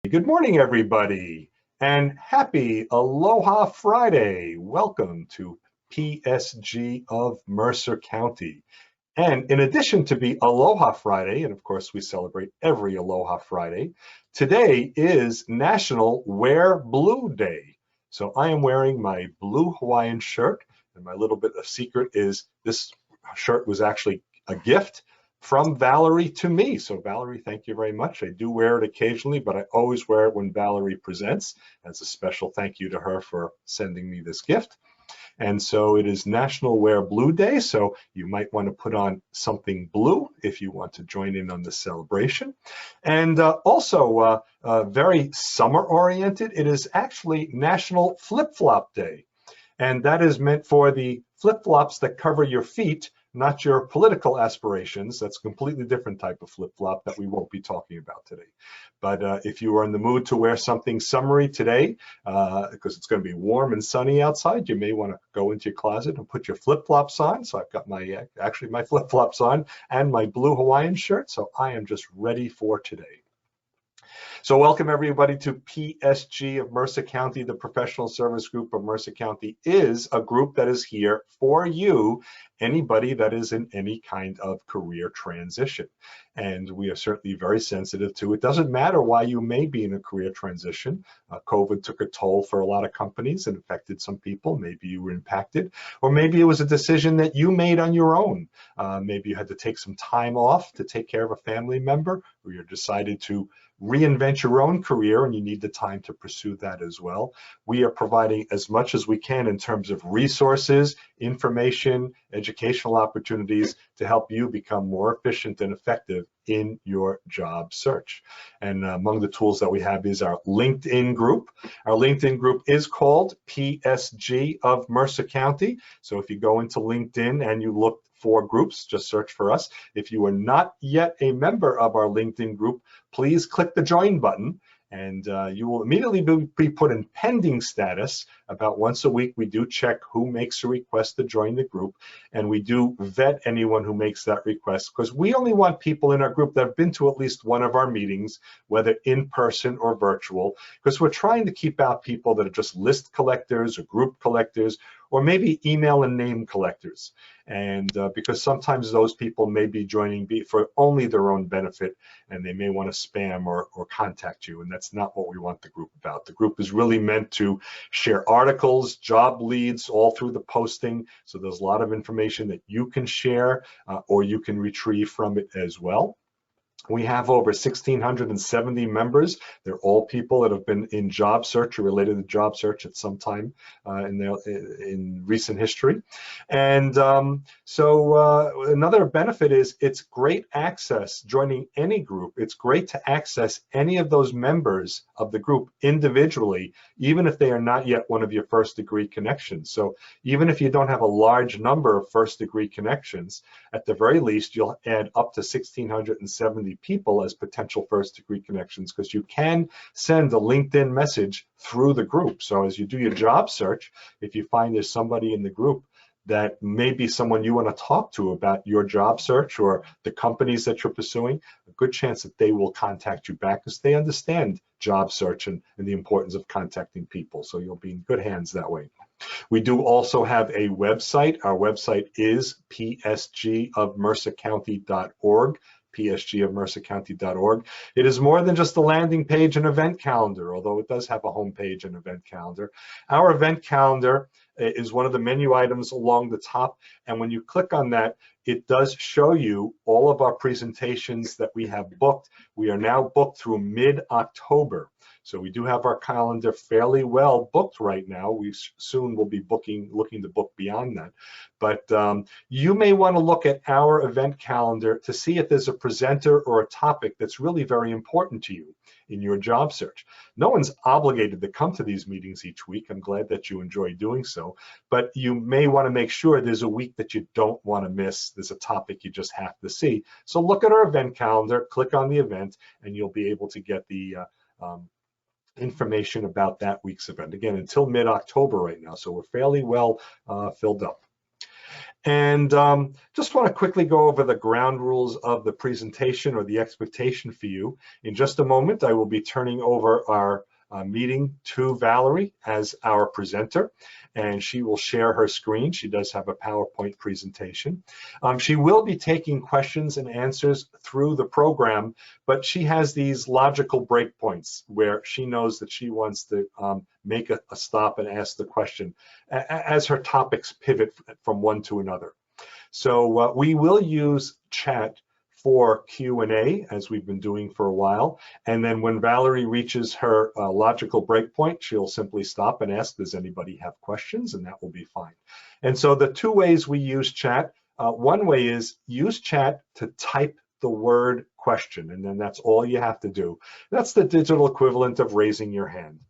Good morning, everybody, and happy Aloha Friday. Welcome to PSG of Mercer County. And in addition to be Aloha Friday, and of course we celebrate every Aloha Friday, today is National Wear Blue Day. So I am wearing my blue Hawaiian shirt, and my little bit of secret is this shirt was actually a gift from Valerie to me. So Valerie, thank you very much. I do wear it occasionally, but I always wear it when Valerie presents. As a special thank you to her for sending me this gift. And so it is National Wear Blue Day, so you might want to put on something blue if you want to join in on the celebration. And also very summer oriented, it is actually National Flip-Flop Day. And that is meant for the flip-flops that cover your feet, not your political aspirations. That's a completely different type of flip-flop that we won't be talking about today. But if you are in the mood to wear something summery today, because it's going to be warm and sunny outside, you may want to go into your closet and put your flip-flops on. So I've got my actually my flip-flops on and my blue Hawaiian shirt. So I am just ready for today. So welcome everybody to PSG of Mercer County. The Professional Service Group of Mercer County is a group that is here for you, anybody that is in any kind of career transition. And we are certainly very sensitive to it. Doesn't matter why you may be in a career transition. COVID took a toll for a lot of companies and affected some people. Maybe you were impacted, or maybe it was a decision that you made on your own. Maybe you had to take some time off to take care of a family member, or you decided to reinvent your own career and you need the time to pursue that as well. We are providing as much as we can in terms of resources, information, educational opportunities to help you become more efficient and effective in your job search. And among the tools that we have is our LinkedIn group. Our LinkedIn group is called PSG of Mercer County. So if you go into LinkedIn and you look for groups, just search for us. If you are not yet a member of our LinkedIn group, please click the join button and you will immediately be put in pending status. About once a week, we do check who makes a request to join the group, and we do vet anyone who makes that request, because we only want people in our group that have been to at least one of our meetings, whether in person or virtual, because we're trying to keep out people that are just list collectors or group collectors, or maybe email and name collectors. And because sometimes those people may be joining for only their own benefit, and they may want to spam or contact you, and that's not what we want the group about. The group is really meant to share articles, job leads, all through the posting. So there's a lot of information that you can share or you can retrieve from it as well. We have over 1,670 members. They're all people that have been in job search or related to job search at some time in recent history. And so another benefit is it's great access. Joining any group, it's great to access any of those members of the group individually, even if they are not yet one of your first degree connections. So even if you don't have a large number of first degree connections, at the very least, you'll add up to 1,670 people as potential first degree connections, because you can send a LinkedIn message through the group. So as you do your job search, if you find there's somebody in the group that may be someone you want to talk to about your job search or the companies that you're pursuing, a good chance that they will contact you back, because they understand job search and the importance of contacting people. So you'll be in good hands that way. We do also have a website. Our website is psgofmercercounty.org. psgofmercercounty.org. It is more than just a landing page and event calendar, although it does have a home page and event calendar. Our event calendar is one of the menu items along the top, and when you click on that, it does show you all of our presentations that we have booked. We are now booked through mid-October. So we do have our calendar fairly well booked right now. We soon will be looking to book beyond that. But you may want to look at our event calendar to see if there's a presenter or a topic that's really very important to you in your job search. No one's obligated to come to these meetings each week. I'm glad that you enjoy doing so. But you may want to make sure there's a week that you don't want to miss. There's a topic you just have to see. So look at our event calendar, click on the event, and you'll be able to get the information about that week's event. Again, until mid-October right now, so we're fairly well filled up. And just want to quickly go over the ground rules of the presentation or the expectation for you. In just a moment, I will be turning over our meeting to Valerie as our presenter, and she will share her screen. She does have a PowerPoint presentation. She will be taking questions and answers through the program, but she has these logical breakpoints where she knows that she wants to make a stop and ask the question as her topics pivot from one to another. So we will use chat for Q&A, as we've been doing for a while. And then when Valerie reaches her logical breakpoint, she'll simply stop and ask, does anybody have questions? And that will be fine. And so the two ways we use chat, one way is use chat to type the word question, and then that's all you have to do. That's the digital equivalent of raising your hand.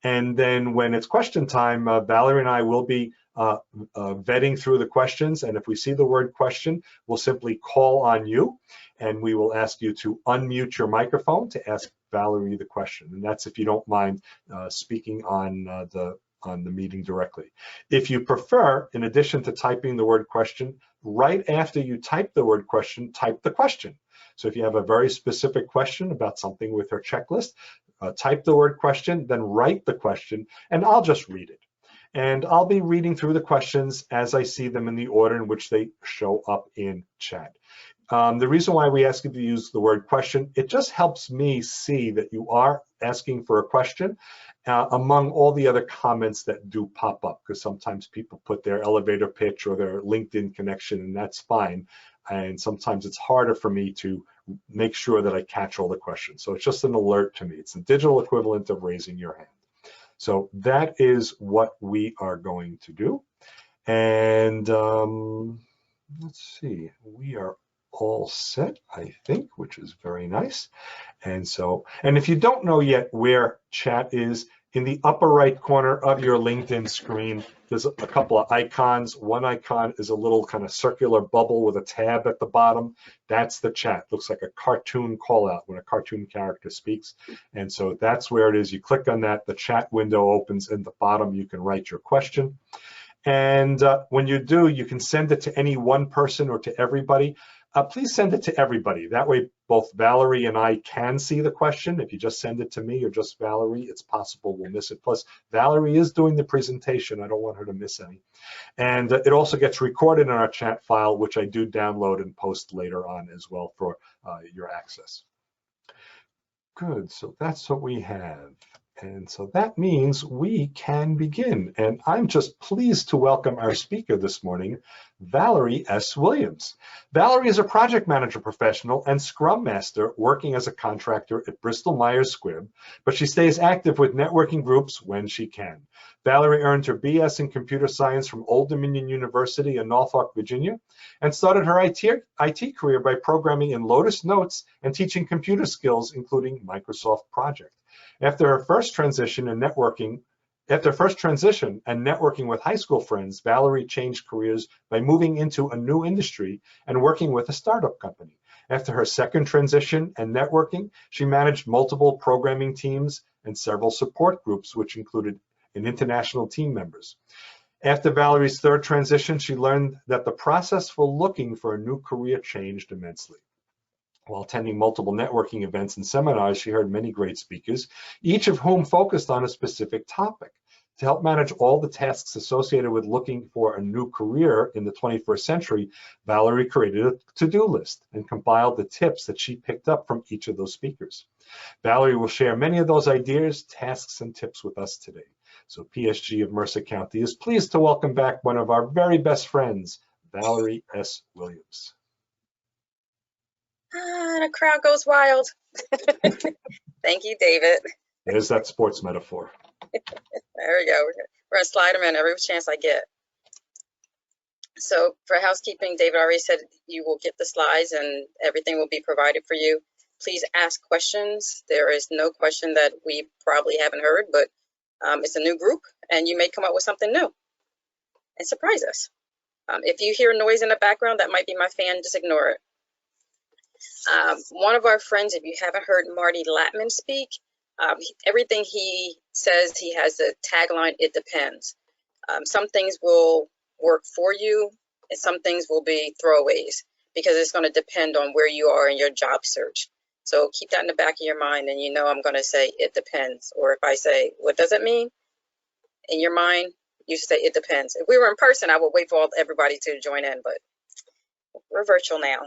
And then when it's question time, Valerie and I will be vetting through the questions. And if we see the word question, we'll simply call on you and we will ask you to unmute your microphone to ask Valerie the question. And that's if you don't mind speaking on the meeting directly. If you prefer, in addition to typing the word question, right after you type the word question, type the question. So if you have a very specific question about something with her checklist, type the word question, then write the question, and I'll just read it. And I'll be reading through the questions as I see them in the order in which they show up in chat. The reason why we ask you to use the word question, it just helps me see that you are asking for a question among all the other comments that do pop up, because sometimes people put their elevator pitch or their LinkedIn connection, and that's fine. And sometimes it's harder for me to make sure that I catch all the questions. So it's just an alert to me. It's the digital equivalent of raising your hand. So that is what we are going to do. And let's see, we are all set, I think, which is very nice. And so, and if you don't know yet where chat is, in the upper right corner of your LinkedIn screen, there's a couple of icons. One icon is a little kind of circular bubble with a tab at the bottom. That's the chat. Looks like a cartoon call out when a cartoon character speaks. And so that's where it is. You click on that, the chat window opens. In the bottom, you can write your question. And when you do, you can send it to any one person or to everybody. Please send it to everybody. That way, both Valerie and I can see the question. If you just send it to me or just Valerie, it's possible we'll miss it. Plus, Valerie is doing the presentation. I don't want her to miss any. And it also gets recorded in our chat file, which I do download and post later on as well for your access. Good, so that's what we have. And so that means we can begin. And I'm just pleased to welcome our speaker this morning, Valerie S. Williams. Valerie is a project manager professional and Scrum Master working as a contractor at Bristol-Myers Squibb, but she stays active with networking groups when she can. Valerie earned her BS in computer science from Old Dominion University in Norfolk, Virginia, and started her IT career by programming in Lotus Notes and teaching computer skills, including Microsoft Project. After her first transition and networking with high school friends, Valerie changed careers by moving into a new industry and working with a startup company. After her second transition and networking, she managed multiple programming teams and several support groups, which included international team members. After Valerie's third transition, she learned that the process for looking for a new career changed immensely. While attending multiple networking events and seminars, she heard many great speakers, each of whom focused on a specific topic. To help manage all the tasks associated with looking for a new career in the 21st century, Valerie created a to-do list and compiled the tips that she picked up from each of those speakers. Valerie will share many of those ideas, tasks, and tips with us today. So PSG of Mercer County is pleased to welcome back one of our very best friends, Valerie S. Williams. The crowd goes wild. Thank you, David. There's that sports metaphor. There we go. We're going to slide them in every chance I get. So for housekeeping, David already said you will get the slides and everything will be provided for you. Please ask questions. There is no question that we probably haven't heard, but it's a new group and you may come up with something new and surprise us. If you hear noise in the background, that might be my fan. Just ignore it. One of our friends, if you haven't heard Marty Latman speak, everything he says, he has a tagline, it depends. Some things will work for you, and some things will be throwaways because it's going to depend on where you are in your job search. So keep that in the back of your mind, and you know I'm going to say it depends. Or if I say, what does it mean? In your mind, you say it depends. If we were in person, I would wait for everybody to join in, but we're virtual now.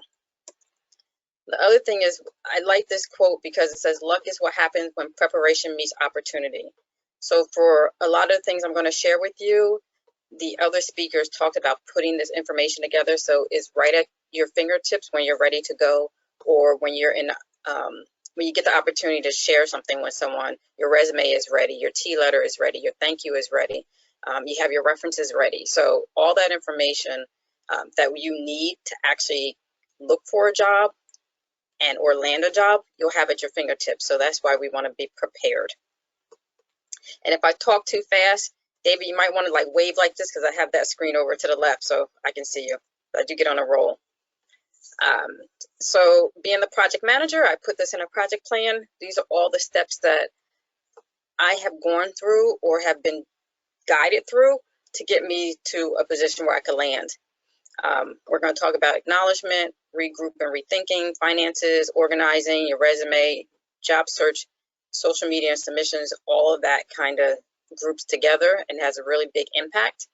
The other thing is, I like this quote because it says, luck is what happens when preparation meets opportunity. So for a lot of things I'm going to share with you, the other speakers talked about putting this information together so it's right at your fingertips when you're ready to go, or when you're in when you get the opportunity to share something with someone. Your resume is ready, your T-letter is ready, your thank you is ready, you have your references ready. So all that information that you need to actually look for a job and or land a job, you'll have at your fingertips. So that's why we want to be prepared. And if I talk too fast, David, you might want to like wave like this because I have that screen over to the left so I can see you. But I do get on a roll. So being the project manager, I put this in a project plan. These are all the steps that I have gone through or have been guided through to get me to a position where I could land. We're going to talk about acknowledgement, regroup and rethinking, finances, organizing, your resume, job search, social media and submissions, all of that kind of groups together and has a really big impact.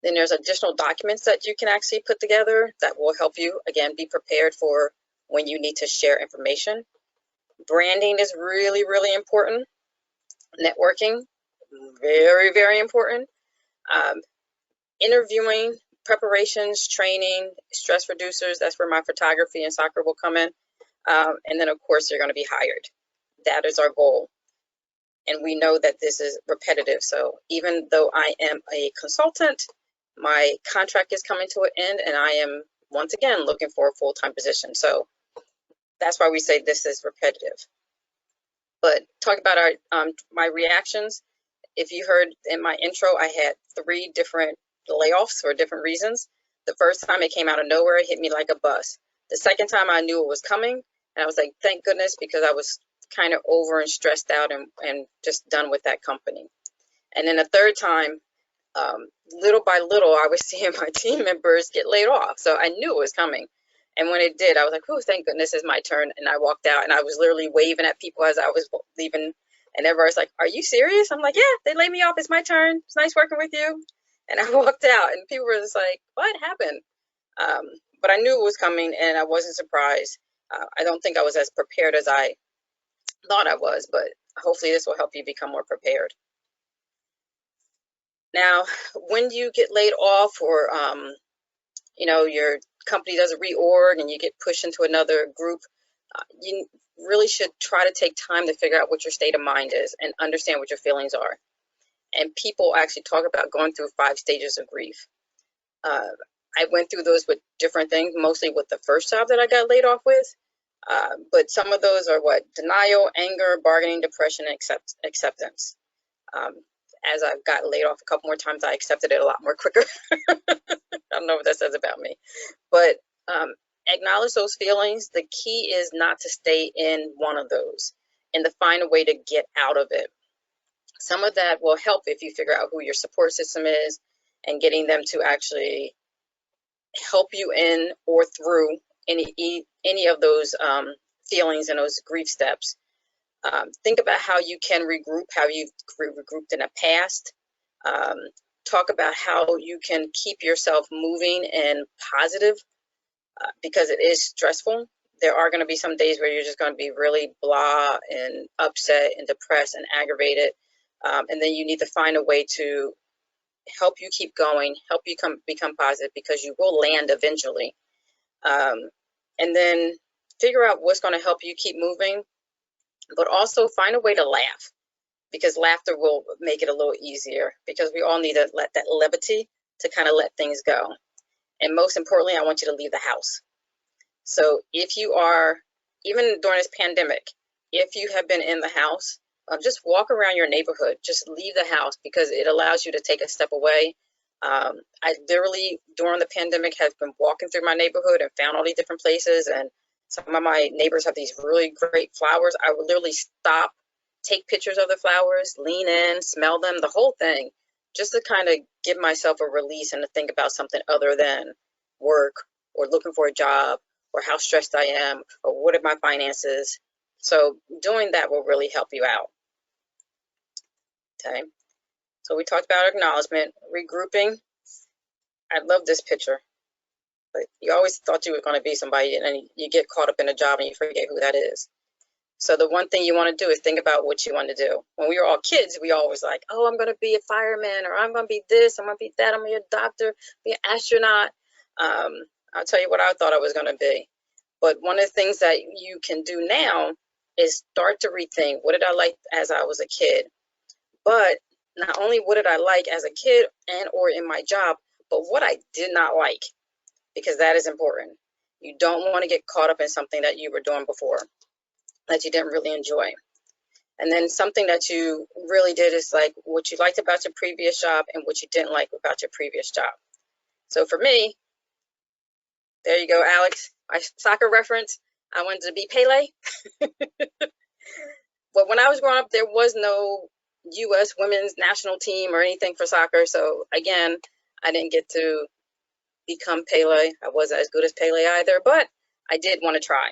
Then there's additional documents that you can actually put together that will help you, again, be prepared for when you need to share information. Branding is really, really important. Networking, very, very important. Interviewing, preparations, training, stress reducers, that's where my photography and soccer will come in. And then, of course, you're going to be hired. That is our goal. And we know that this is repetitive. So even though I am a consultant, my contract is coming to an end, and I am, once again, looking for a full-time position. So that's why we say this is repetitive. But talk about our my reactions. If you heard in my intro, I had 3 different layoffs for different reasons. The first time it came out of nowhere, it hit me like a bus. The second time I knew it was coming, and I was like, thank goodness, because I was kind of over and stressed out and just done with that company. And then the third time, little by little, I was seeing my team members get laid off. So I knew it was coming. And when it did, I was like, oh, thank goodness it's my turn. And I walked out and I was literally waving at people as I was leaving. And everybody's like, are you serious? I'm like, yeah, they laid me off. It's my turn. It's nice working with you. And I walked out and people were just like, what happened? But I knew it was coming and I wasn't surprised. I don't think I was as prepared as I thought I was, but hopefully this will help you become more prepared. Now, when you get laid off or, you know, your company does a reorg and you get pushed into another group, you really should try to take time to figure out what your state of mind is and understand what your feelings are. And people actually talk about going through 5 stages of grief. I went through those with different things, mostly with the first job that I got laid off with. But some of those are what? Denial, anger, bargaining, depression, and acceptance. As I've got laid off a couple more times, I accepted it a lot more quicker. I don't know what that says about me. But acknowledge those feelings. The key is not to stay in one of those and to find a way to get out of it. Some of that will help if you figure out who your support system is and getting them to actually help you in or through any of those feelings and those grief steps. Think about how you can regroup, how you've regrouped in the past. Talk about how you can keep yourself moving and positive because it is stressful. There are going to be some days where you're just going to be really blah and upset and depressed and aggravated. And then you need to find a way to help you keep going, help you become positive because you will land eventually. And then figure out what's going to help you keep moving, but also find a way to laugh because laughter will make it a little easier because we all need to let that levity to kind of let things go. And most importantly, I want you to leave the house. So if you are, even during this pandemic, if you have been in the house, just walk around your neighborhood, just leave the house because it allows you to take a step away. I literally, during the pandemic, have been walking through my neighborhood and found all these different places. And some of my neighbors have these really great flowers. I would literally stop, take pictures of the flowers, lean in, smell them, the whole thing, just to kind of give myself a release and to think about something other than work or looking for a job or how stressed I am or what are my finances. So doing that will really help you out. Okay. So we talked about acknowledgement, regrouping. I love this picture. But you always thought you were going to be somebody, and then you get caught up in a job and you forget who that is. So the one thing you want to do is think about what you want to do. When we were all kids, we always like, oh, I'm going to be a fireman, or I'm going to be this, I'm going to be that, I'm going to be a doctor, be an astronaut. I'll tell you what I thought I was going to be. But one of the things that you can do now is start to rethink, what did I like as I was a kid? But not only what did I like as a kid and or in my job, but what I did not like, because that is important. You don't want to get caught up in something that you were doing before that you didn't really enjoy. And then something that you really did is like what you liked about your previous job and what you didn't like about your previous job. So for me, there you go, Alex, my soccer reference. I wanted to be Pele. But when I was growing up, there was no U.S. women's national team or anything for soccer. So again, I didn't get to become Pele. I wasn't as good as Pele either, but I did want to try.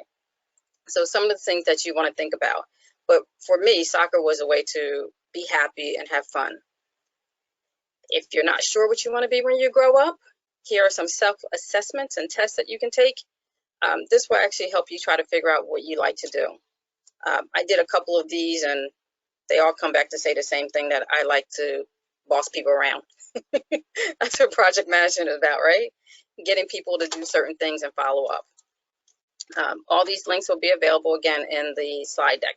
So some of the things that you want to think about. But for me, soccer was a way to be happy and have fun. If you're not sure what you want to be when you grow up, here are some self-assessments and tests that you can take. This will actually help you try to figure out what you like to do. I did a couple of these and they all come back to say the same thing, that I like to boss people around. That's what project management is about, right? Getting people to do certain things and follow up. All these links will be available again in the slide deck.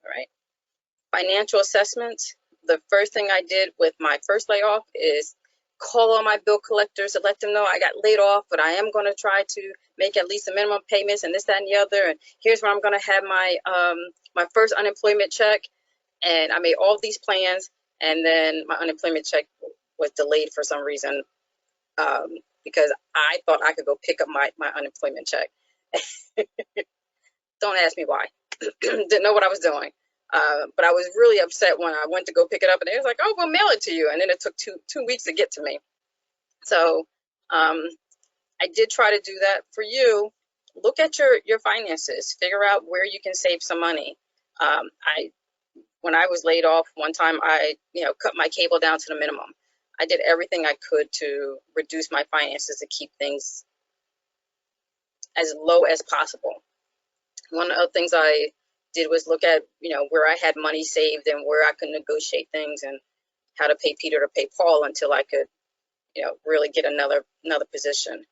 All right. Financial assessments. The first thing I did with my first layoff is call all my bill collectors to let them know I got laid off, but I am going to try to make at least the minimum payments and this, that, and the other. And here's where I'm going to have my my first unemployment check. And I made all of these plans, and then my unemployment check was delayed for some reason, because I thought I could go pick up my unemployment check. Don't ask me why. Didn't know what I was doing. But I was really upset when I went to go pick it up, and it was like, oh, we'll mail it to you. And then it took two weeks to get to me. So I did try to do that for you. Look at your finances. Figure out where you can save some money. When I was laid off one time, I cut my cable down to the minimum. I did everything I could to reduce my finances to keep things as low as possible. One of the things I did was look at where I had money saved and where I could negotiate things and how to pay Peter to pay Paul until I could really get another position.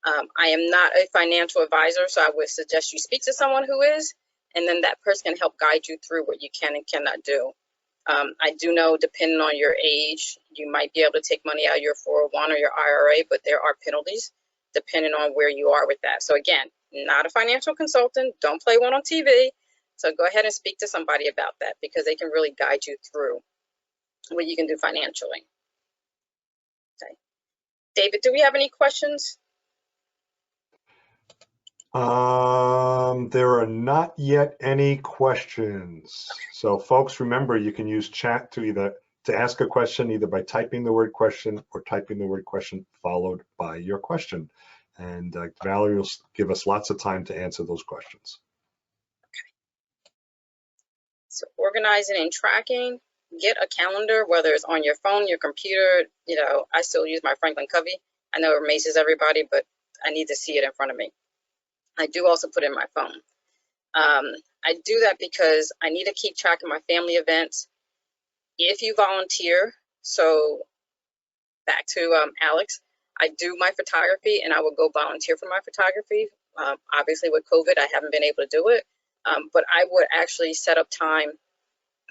I am not a financial advisor, so I would suggest you speak to someone who is, and then that person can help guide you through what you can and cannot do. I do know, depending on your age, you might be able to take money out of your 401 or your IRA, but there are penalties depending on where you are with that. So again, not a financial consultant, don't play one on TV. So go ahead and speak to somebody about that, because they can really guide you through what you can do financially. Okay. David, do we have any questions? There are not yet any questions. So folks, remember, you can use chat to ask a question, either by typing the word question or typing the word question followed by your question. And Valerie will give us lots of time to answer those questions. Okay. So organizing and tracking, get a calendar, whether it's on your phone, your computer. I still use my Franklin Covey. I know it amazes everybody, but I need to see it in front of me. I do also put it in my phone. I do that because I need to keep track of my family events. If you volunteer, so back to Alex, I do my photography and I will go volunteer for my photography. Obviously with COVID, I haven't been able to do it, but I would actually set up time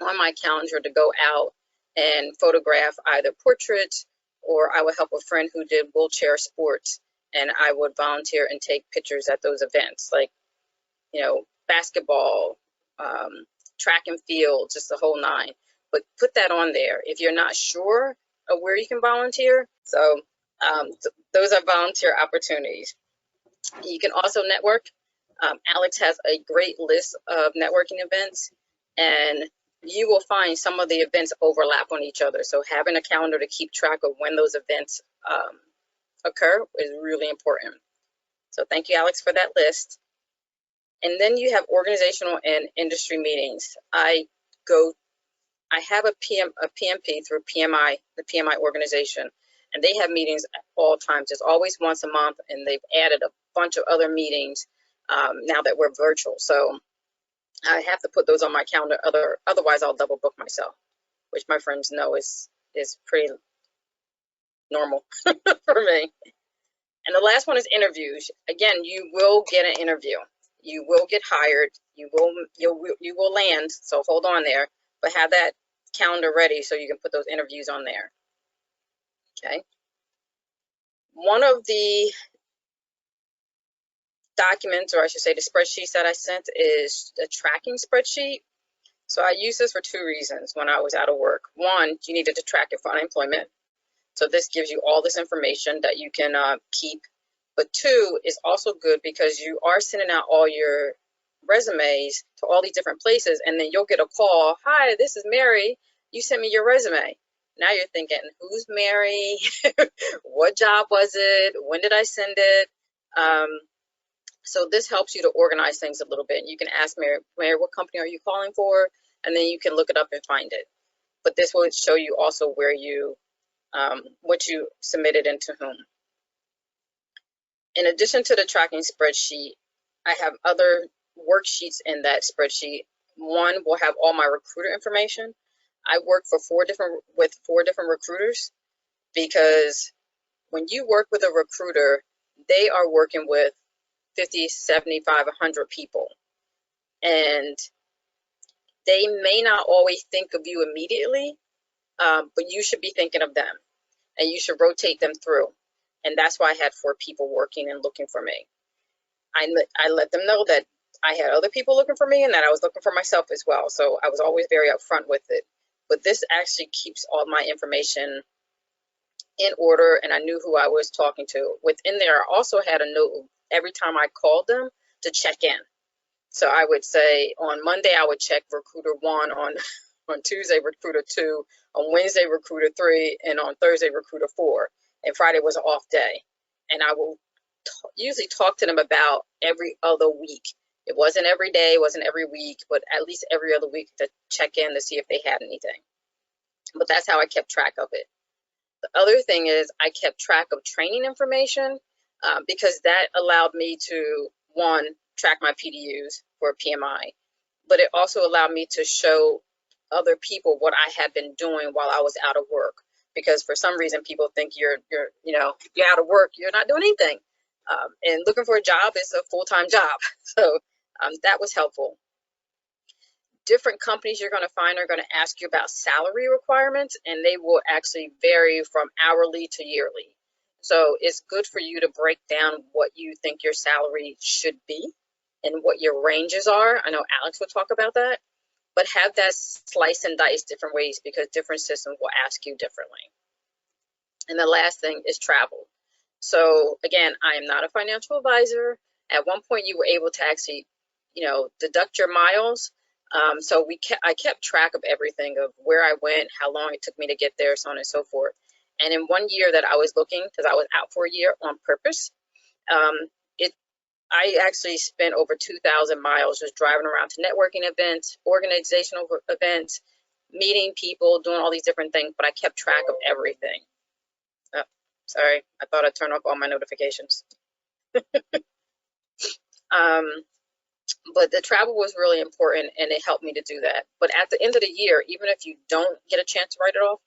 on my calendar to go out and photograph either portraits, or I would help a friend who did wheelchair sports, and I would volunteer and take pictures at those events, like, basketball, track and field, just the whole nine. But put that on there if you're not sure of where you can volunteer. So those are volunteer opportunities. You can also network. Alex has a great list of networking events, and you will find some of the events overlap on each other. So having a calendar to keep track of when those events occur is really important. So thank you, Alex, for that list. And then you have organizational and industry meetings. I have a PMP through PMI, the PMI organization, and they have meetings at all times. It's always once a month, and they've added a bunch of other meetings now that we're virtual. So I have to put those on my calendar. Otherwise, I'll double book myself, which my friends know is pretty normal for me. And the last one is interviews. Again, you will get an interview. You will get hired. You will land. So hold on there, but have that calendar ready so you can put those interviews on there. Okay. One of the documents, or I should say the spreadsheets that I sent, is a tracking spreadsheet. So I use this for two reasons when I was out of work. One, you needed to track your unemployment. So this gives you all this information that you can keep. But two, is also good because you are sending out all your resumes to all these different places, and then you'll get a call. Hi, this is Mary. You sent me your resume. Now you're thinking, who's Mary? What job was it? When did I send it? So this helps you to organize things a little bit. You can ask Mary, what company are you calling for? And then you can look it up and find it. But this will show you also where you, what you submitted and to whom. In addition to the tracking spreadsheet, I have other worksheets in that spreadsheet. One will have all my recruiter information. I work with four different recruiters, because when you work with a recruiter, they are working with 50, 75, 100 people. And they may not always think of you immediately, but you should be thinking of them, and you should rotate them through. And that's why I had 4 people working and looking for me. I let them know that I had other people looking for me and that I was looking for myself as well. So I was always very upfront with it. But this actually keeps all my information in order, and I knew who I was talking to. Within there, I also had a note every time I called them to check in. So I would say on Monday, I would check recruiter 1, on Tuesday, recruiter 2, on Wednesday, recruiter 3, and on Thursday, recruiter 4. And Friday was an off day. And I will usually talk to them about every other week. It wasn't every day, it wasn't every week, but at least every other week to check in to see if they had anything. But that's how I kept track of it. The other thing is I kept track of training information, because that allowed me to, one, track my PDUs for PMI, but it also allowed me to show other people what I had been doing while I was out of work. Because for some reason people think you're out of work, you're not doing anything. And looking for a job is a full-time job. So that was helpful. Different companies you're going to find are going to ask you about salary requirements, and they will actually vary from hourly to yearly. So it's good for you to break down what you think your salary should be and what your ranges are. I know Alex will talk about that, but have that slice and dice different ways, because different systems will ask you differently. And the last thing is travel. So again, I am not a financial advisor. At one point you were able to actually, deduct your miles. So I kept track of everything, of where I went, how long it took me to get there, so on and so forth. And in one year that I was looking, because I was out for a year on purpose, I actually spent over 2,000 miles just driving around to networking events, organizational events, meeting people, doing all these different things, but I kept track of everything. Oh, sorry, I thought I'd turn off all my notifications. But the travel was really important, and it helped me to do that. But at the end of the year, even if you don't get a chance to write it off,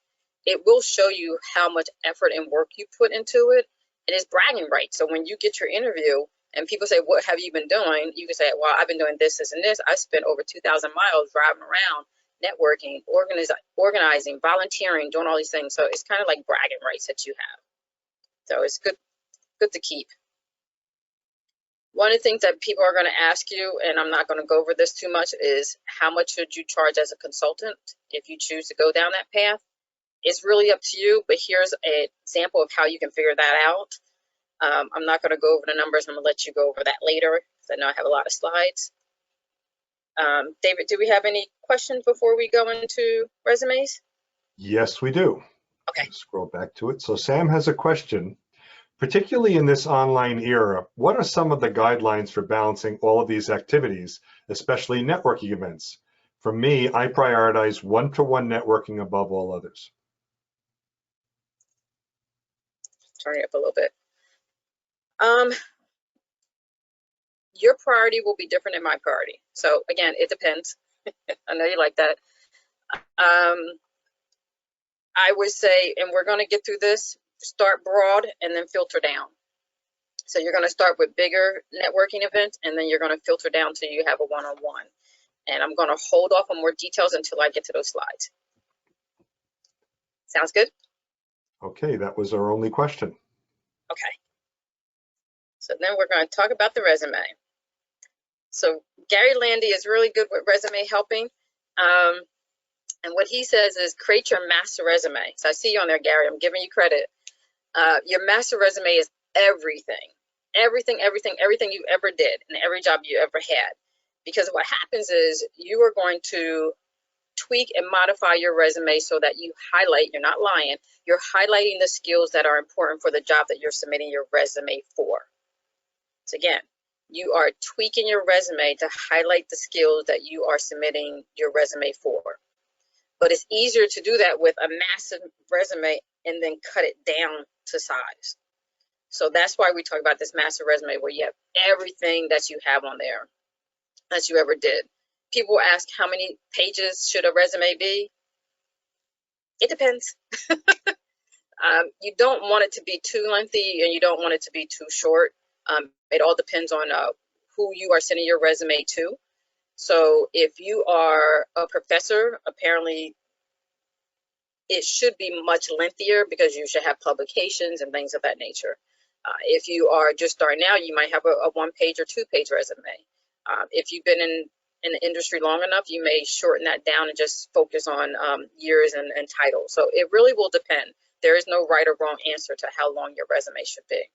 it will show you how much effort and work you put into it. It is bragging rights. So when you get your interview and people say, what have you been doing? You can say, well, I've been doing this, this, and this. I spent over 2,000 miles driving around, networking, organizing, volunteering, doing all these things. So it's kind of like bragging rights that you have. So it's good to keep. One of the things that people are going to ask you, and I'm not going to go over this too much, is how much should you charge as a consultant if you choose to go down that path? It's really up to you, but here's an example of how you can figure that out. I'm not going to go over the numbers. I'm going to let you go over that later, because I know I have a lot of slides. David, do we have any questions before we go into resumes? Yes, we do. Okay. Scroll back to it. So Sam has a question. Particularly in this online era, what are some of the guidelines for balancing all of these activities, especially networking events? For me, I prioritize one-to-one networking above all others. Turn it up a little bit. Your priority will be different than my priority. So again, it depends. I know you like that. I would say, and we're going to get through this, start broad and then filter down. So you're going to start with bigger networking events, and then you're going to filter down till you have a one-on-one. And I'm going to hold off on more details until I get to those slides. Sounds good? Okay, that was our only question. Okay. So then we're going to talk about the resume. So Gary Landy is really good with resume helping. And what he says is create your master resume. So I see you on there, Gary. I'm giving you credit. Your master resume is everything you ever did and every job you ever had. Because what happens is you are going to tweak and modify your resume so that you highlight, you're not lying, you're highlighting the skills that are important for the job that you're submitting your resume for. So again, you are tweaking your resume to highlight the skills that you are submitting your resume for. But it's easier to do that with a massive resume and then cut it down to size. So that's why we talk about this master resume where you have everything that you have on there that you ever did. People ask how many pages should a resume be? It depends. You don't want it to be too lengthy and you don't want it to be too short. It all depends on who you are sending your resume to. So if you are a professor, apparently it should be much lengthier because you should have publications and things of that nature. If you are just starting out, you might have a one-page or two-page resume. If you've been in the industry long enough, you may shorten that down and just focus on years and titles. So it really will depend. There is no right or wrong answer to how long your resume should be.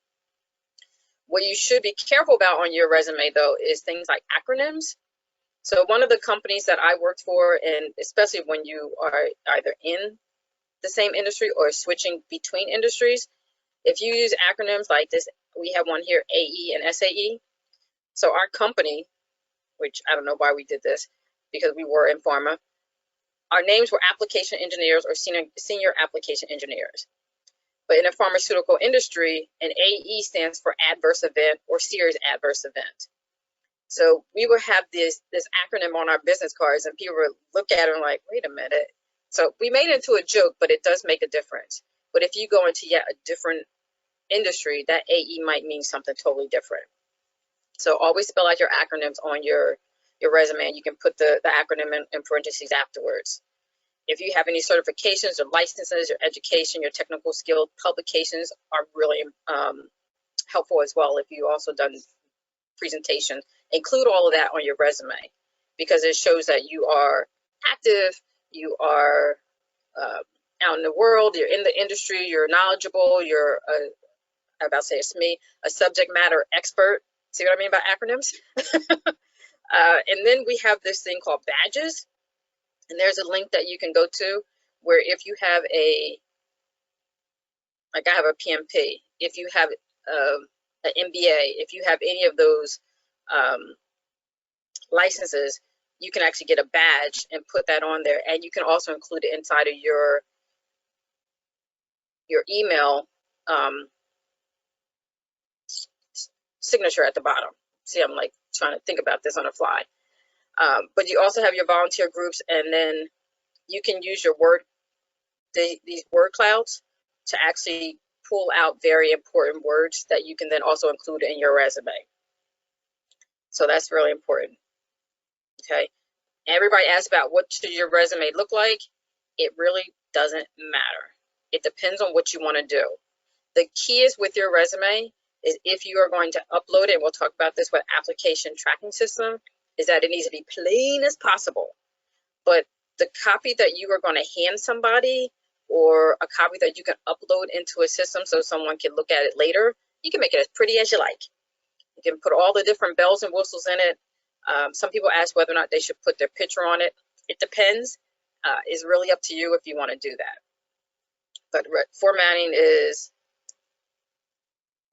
What you should be careful about on your resume, though, is things like acronyms. So one of the companies that I worked for, and especially when you are either in the same industry or switching between industries, if you use acronyms like this, we have one here, AE and SAE. So our company, which I don't know why we did this, because we were in pharma, our names were application engineers or senior application engineers. But in the pharmaceutical industry, an AE stands for adverse event or serious adverse event. So we would have this acronym on our business cards and people would look at it and like, wait a minute. So we made it into a joke, but it does make a difference. But if you go into yet a different industry, that AE might mean something totally different. So always spell out your acronyms on your resume, and you can put the acronym in parentheses afterwards. If you have any certifications or licenses, your education, your technical skill, publications are really helpful as well. If you also done presentation, include all of that on your resume because it shows that you are active, you are out in the world, you're in the industry, you're knowledgeable, you're a subject matter expert. See what I mean by acronyms? And then we have this thing called badges. And there's a link that you can go to where if you have like I have a PMP, if you have an MBA, if you have any of those licenses, you can actually get a badge and put that on there. And you can also include it inside of your email signature at the bottom. See, I'm like trying to think about this on the fly. But you also have your volunteer groups, and then you can use your these word clouds to actually pull out very important words that you can then also include in your resume. So that's really important. Okay. Everybody asks about what should your resume look like. It really doesn't matter. It depends on what you want to do. The key is with your resume is if you are going to upload it, we'll talk about this with application tracking system, is that it needs to be plain as possible. But the copy that you are going to hand somebody or a copy that you can upload into a system so someone can look at it later, you can make it as pretty as you like. You can put all the different bells and whistles in it. Some people ask whether or not they should put their picture on it. It depends. It's really up to you if you want to do that. But formatting is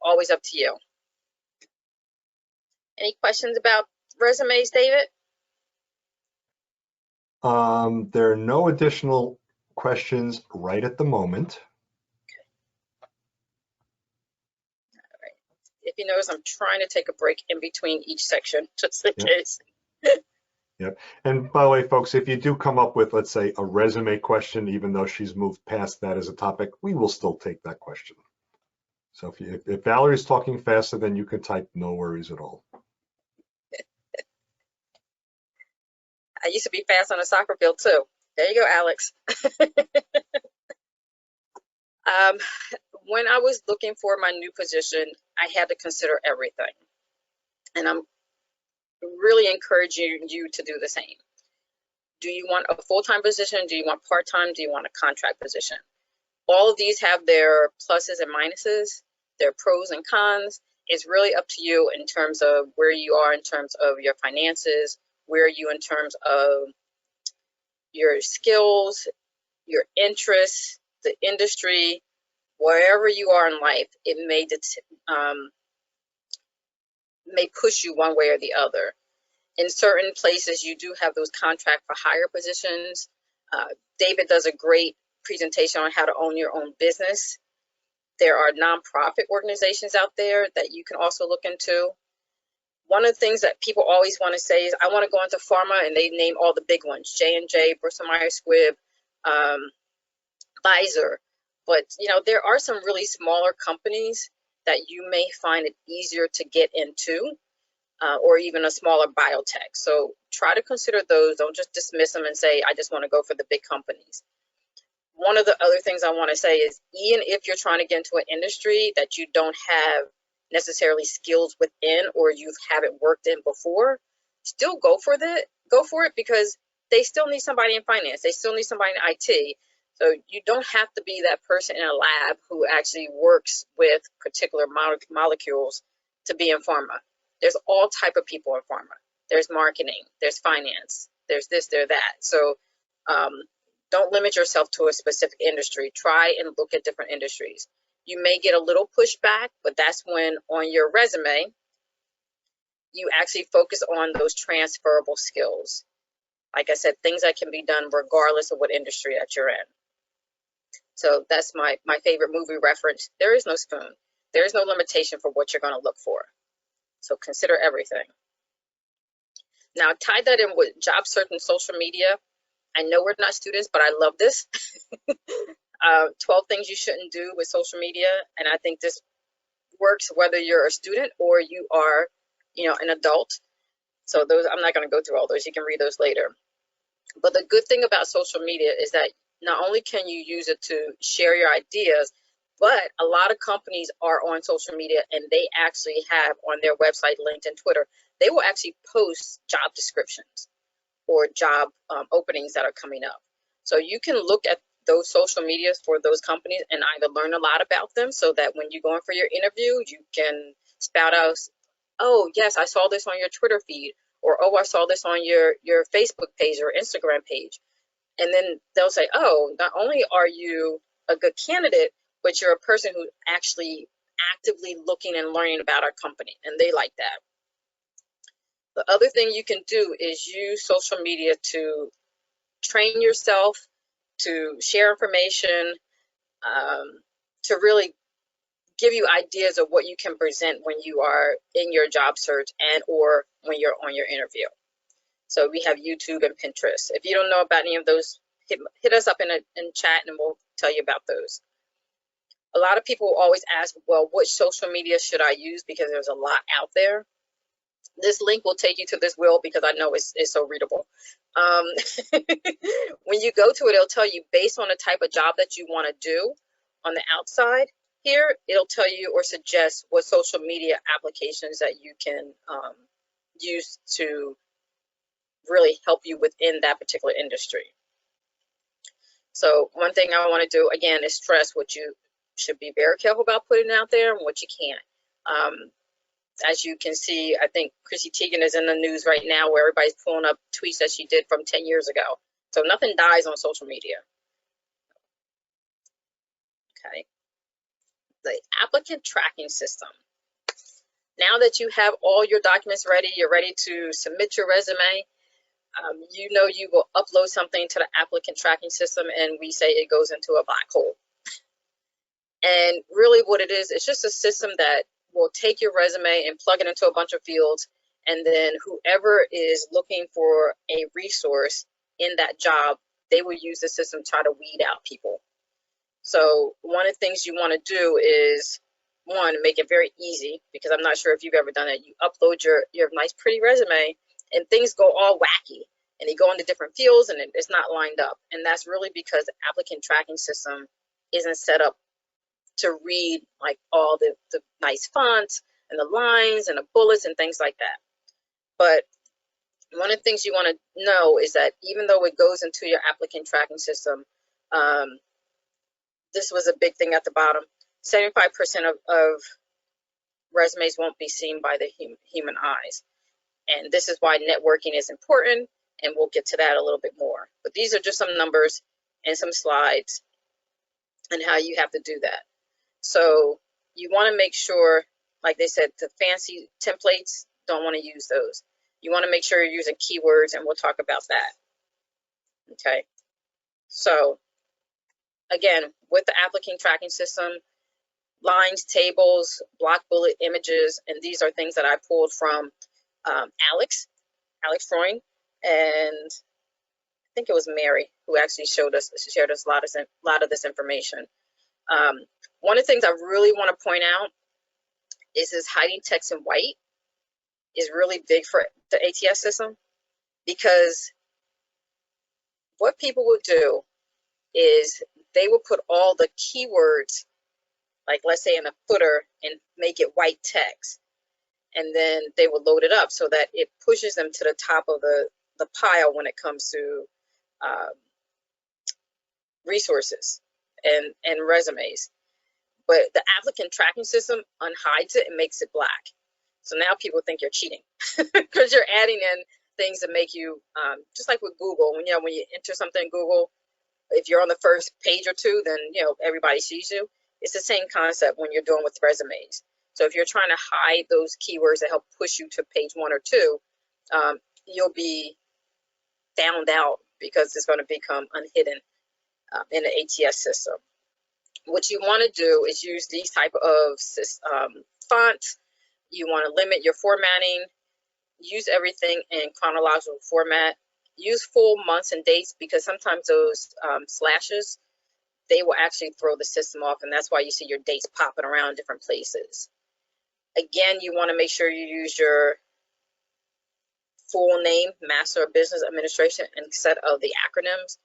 always up to you. Any questions about resumes, David? There are no additional questions right at the moment. All right. If you notice, I'm trying to take a break in between each section, just in case. Yep. And by the way, folks, if you do come up with, let's say, a resume question, even though she's moved past that as a topic, we will still take that question. So if Valerie's talking faster than you can type, no worries at all. I used to be fast on the soccer field too. There you go, Alex. When I was looking for my new position, I had to consider everything. And I'm really encouraging you to do the same. Do you want a full-time position? Do you want part-time? Do you want a contract position? All of these have their pluses and minuses, their pros and cons. It's really up to you in terms of where you are in terms of your finances, where are you in terms of your skills, your interests, the industry, wherever you are in life. It may push you one way or the other. In certain places, you do have those contract for hire positions. David does a great presentation on how to own your own business. There are nonprofit organizations out there that you can also look into. One of the things that people always want to say is, I want to go into pharma, and they name all the big ones, J&J, Bristol Myers Squibb, Pfizer. But, there are some really smaller companies that you may find it easier to get into, or even a smaller biotech. So try to consider those. Don't just dismiss them and say, I just want to go for the big companies. One of the other things I want to say is, even if you're trying to get into an industry that you don't have necessarily skills within, or you haven't worked in before, still go for it, because they still need somebody in finance. They still need somebody in IT. So you don't have to be that person in a lab who actually works with particular molecules to be in pharma. There's all type of people in pharma. There's marketing, there's finance, there's this, there's that. So don't limit yourself to a specific industry. Try and look at different industries. You may get a little pushback, but that's when on your resume, you actually focus on those transferable skills. Like I said, things that can be done regardless of what industry that you're in. So that's my favorite movie reference. There is no spoon. There is no limitation for what you're going to look for. So consider everything. Now, tie that in with job search and social media. I know we're not students, but I love this. 12 things you shouldn't do with social media. And I think this works whether you're a student or you are, an adult. So those, I'm not going to go through all those. You can read those later. But the good thing about social media is that not only can you use it to share your ideas, but a lot of companies are on social media, and they actually have on their website, LinkedIn, Twitter, they will actually post job descriptions or job openings that are coming up. So you can look at those social medias for those companies and either learn a lot about them, so that when you go in for your interview, you can spout out, oh, yes, I saw this on your Twitter feed, or, oh, I saw this on your Facebook page or Instagram page. And then they'll say, oh, not only are you a good candidate, but you're a person who's actually actively looking and learning about our company, and they like that. The other thing you can do is use social media to train yourself, to share information, to really give you ideas of what you can present when you are in your job search and or when you're on your interview. So we have YouTube and Pinterest. If you don't know about any of those, hit us up in chat and we'll tell you about those. A lot of people always ask, well, which social media should I use? Because there's a lot out there. This link will take you to this wheel because I know it's so readable. When you go to it, it'll tell you based on the type of job that you want to do on the outside. Here, it'll tell you or suggest what social media applications that you can use to really help you within that particular industry. So one thing I want to do, again, is stress what you should be very careful about putting out there and what you can't. As you can see, I think Chrissy Teigen is in the news right now where everybody's pulling up tweets that she did from 10 years ago. So nothing dies on social media. Okay. The applicant tracking system. Now that you have all your documents ready, you're ready to submit your resume, you know you will upload something to the applicant tracking system, and we say it goes into a black hole. And really what it is, it's just a system that will take your resume and plug it into a bunch of fields, and then whoever is looking for a resource in that job, they will use the system to try to weed out people. So one of the things you want to do is, one, make it very easy, because I'm not sure if you've ever done it. You upload your nice pretty resume and things go all wacky and they go into different fields and it's not lined up. And that's really because the applicant tracking system isn't set up to read like all the nice fonts and the lines and the bullets and things like that. But one of the things you want to know is that even though it goes into your applicant tracking system, this was a big thing at the bottom, 75% of resumes won't be seen by the human eyes. And this is why networking is important, and we'll get to that a little bit more. But these are just some numbers and some slides and how you have to do that. So you want to make sure, like they said, the fancy templates, don't want to use those. You want to make sure you're using keywords, and we'll talk about that. Okay. So again, with the applicant tracking system, lines, tables, block bullet images, and these are things that I pulled from Alex Freund, and I think it was Mary who actually shared us a lot of this information. One of the things I really want to point out is this hiding text in white is really big for the ATS system, because what people will do is they will put all the keywords, like let's say in a footer, and make it white text. And then they will load it up so that it pushes them to the top of the pile when it comes to resources and resumes. But the applicant tracking system unhides it and makes it black. So now people think you're cheating because you're adding in things that make you, just like with Google, when you enter something in Google, if you're on the first page or two, then everybody sees you. It's the same concept when you're doing with resumes. So if you're trying to hide those keywords that help push you to page 1 or 2, you'll be found out because it's going to become unhidden in the ATS system. What you want to do is use these type of fonts. You want to limit your formatting. Use everything in chronological format. Use full months and dates, because sometimes those slashes, they will actually throw the system off, and that's why you see your dates popping around different places. Again, you want to make sure you use your full name, Master of Business Administration, instead of the acronyms.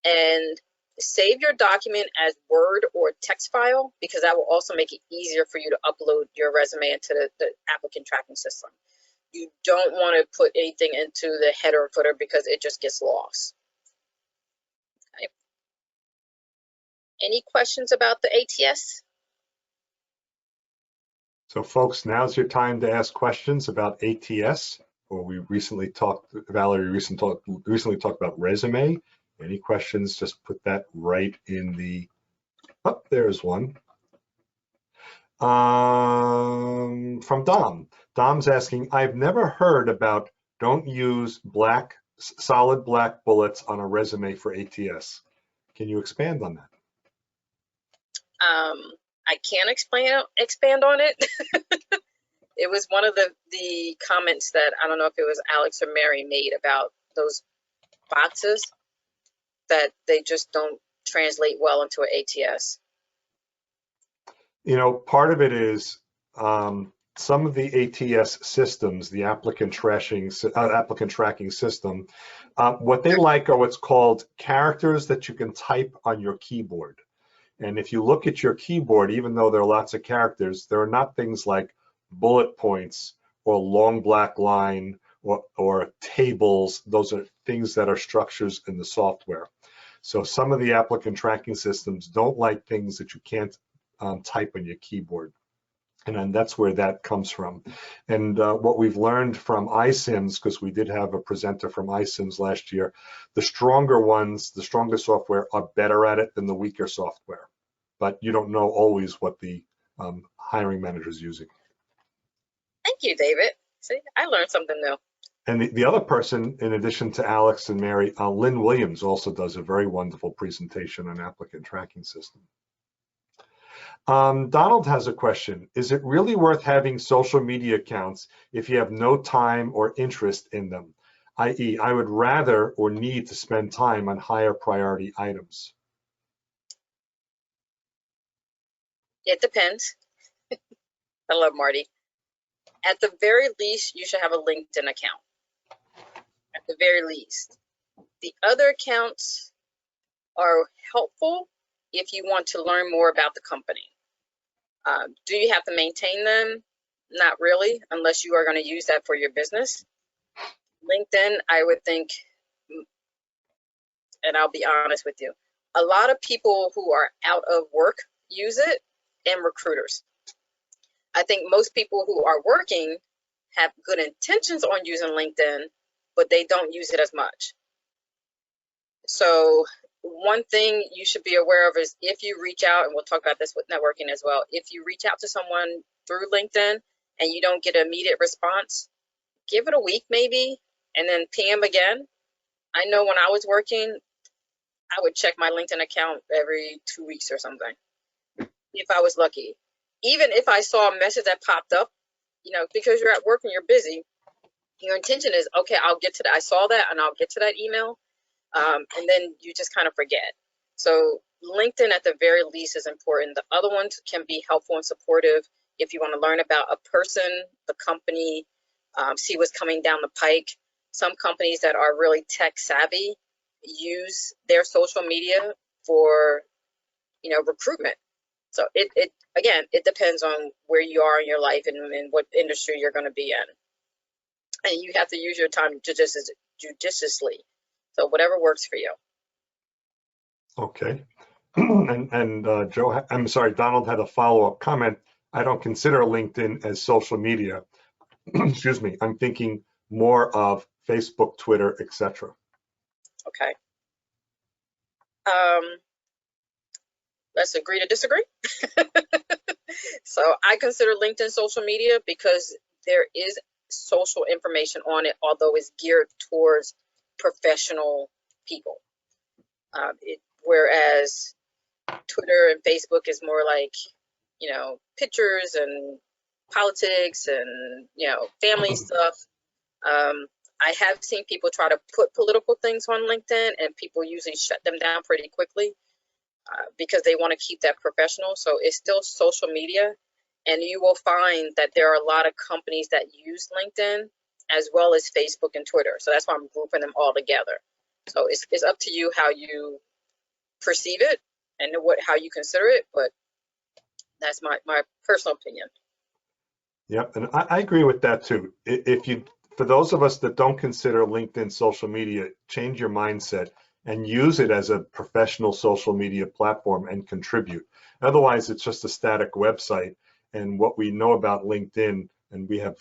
And save your document as Word or text file, because that will also make it easier for you to upload your resume into the applicant tracking system. You don't want to put anything into the header or footer because it just gets lost. Okay. Any questions about the ATS? So folks, now's your time to ask questions about ATS, or Valerie recently talked about resume. Any questions, just put that right in the, there's one. From Dom. Dom's asking, I've never heard about don't use solid black bullets on a resume for ATS. Can you expand on that? I can't expand on it. It was one of the comments that, I don't know if it was Alex or Mary made about those boxes, that they just don't translate well into an ATS. Part of it is some of the ATS systems, the applicant tracking system, what they like are what's called characters that you can type on your keyboard. And if you look at your keyboard, even though there are lots of characters, there are not things like bullet points or long black line or tables. Those are things that are structures in the software. So some of the applicant tracking systems don't like things that you can't type on your keyboard. And then that's where that comes from. And what we've learned from iSIMS, because we did have a presenter from iSIMS last year, the stronger ones, the stronger software are better at it than the weaker software. But you don't know always what the hiring manager is using. Thank you, David. See, I learned something new. And the other person, in addition to Alex and Mary, Lynn Williams also does a very wonderful presentation on applicant tracking system. Donald has a question. Is it really worth having social media accounts if you have no time or interest in them? i.e., I would rather or need to spend time on higher priority items. It depends. I love Marty. At the very least, you should have a LinkedIn account. At the very least. The other accounts are helpful if you want to learn more about the company. Do you have to maintain them? Not really, unless you are going to use that for your business. LinkedIn, I would think, and I'll be honest with you, a lot of people who are out of work use it, and recruiters. I think most people who are working have good intentions on using LinkedIn, but they don't use it as much. So one thing you should be aware of is if you reach out, and we'll talk about this with networking as well, if you reach out to someone through LinkedIn and you don't get an immediate response, give it a week maybe, and then ping them again. I know when I was working, I would check my LinkedIn account every 2 weeks or something, if I was lucky. Even if I saw a message that popped up, you know, because you're at work and you're busy, your intention is, okay, I'll get to that. I saw that and I'll get to that email. And then you just kind of forget. So LinkedIn at the very least is important. The other ones can be helpful and supportive if you want to learn about a person, the company, see what's coming down the pike. Some companies that are really tech savvy use their social media for, you know, recruitment. So it again, it depends on where you are in your life and what industry you're going to be in. And you have to use your time judiciously. So whatever works for you. Okay. And Joe, I'm sorry, Donald had a follow-up comment. I don't consider LinkedIn as social media. Excuse me. I'm thinking more of Facebook, Twitter, etc. Okay. Let's agree to disagree. So I consider LinkedIn social media because there is social information on it, although it's geared towards professional people. Whereas Twitter and Facebook is more like, you know, pictures and politics and, you know, family stuff. I have seen people try to put political things on LinkedIn and people usually shut them down pretty quickly because they want to keep that professional. So it's still social media. And you will find that there are a lot of companies that use LinkedIn as well as Facebook and Twitter. So that's why I'm grouping them all together. So it's up to you how you perceive it and how you consider it, but that's my personal opinion. Yep, and I agree with that too. For those of us that don't consider LinkedIn social media, change your mindset and use it as a professional social media platform and contribute. Otherwise, it's just a static website. And what we know about LinkedIn, and we have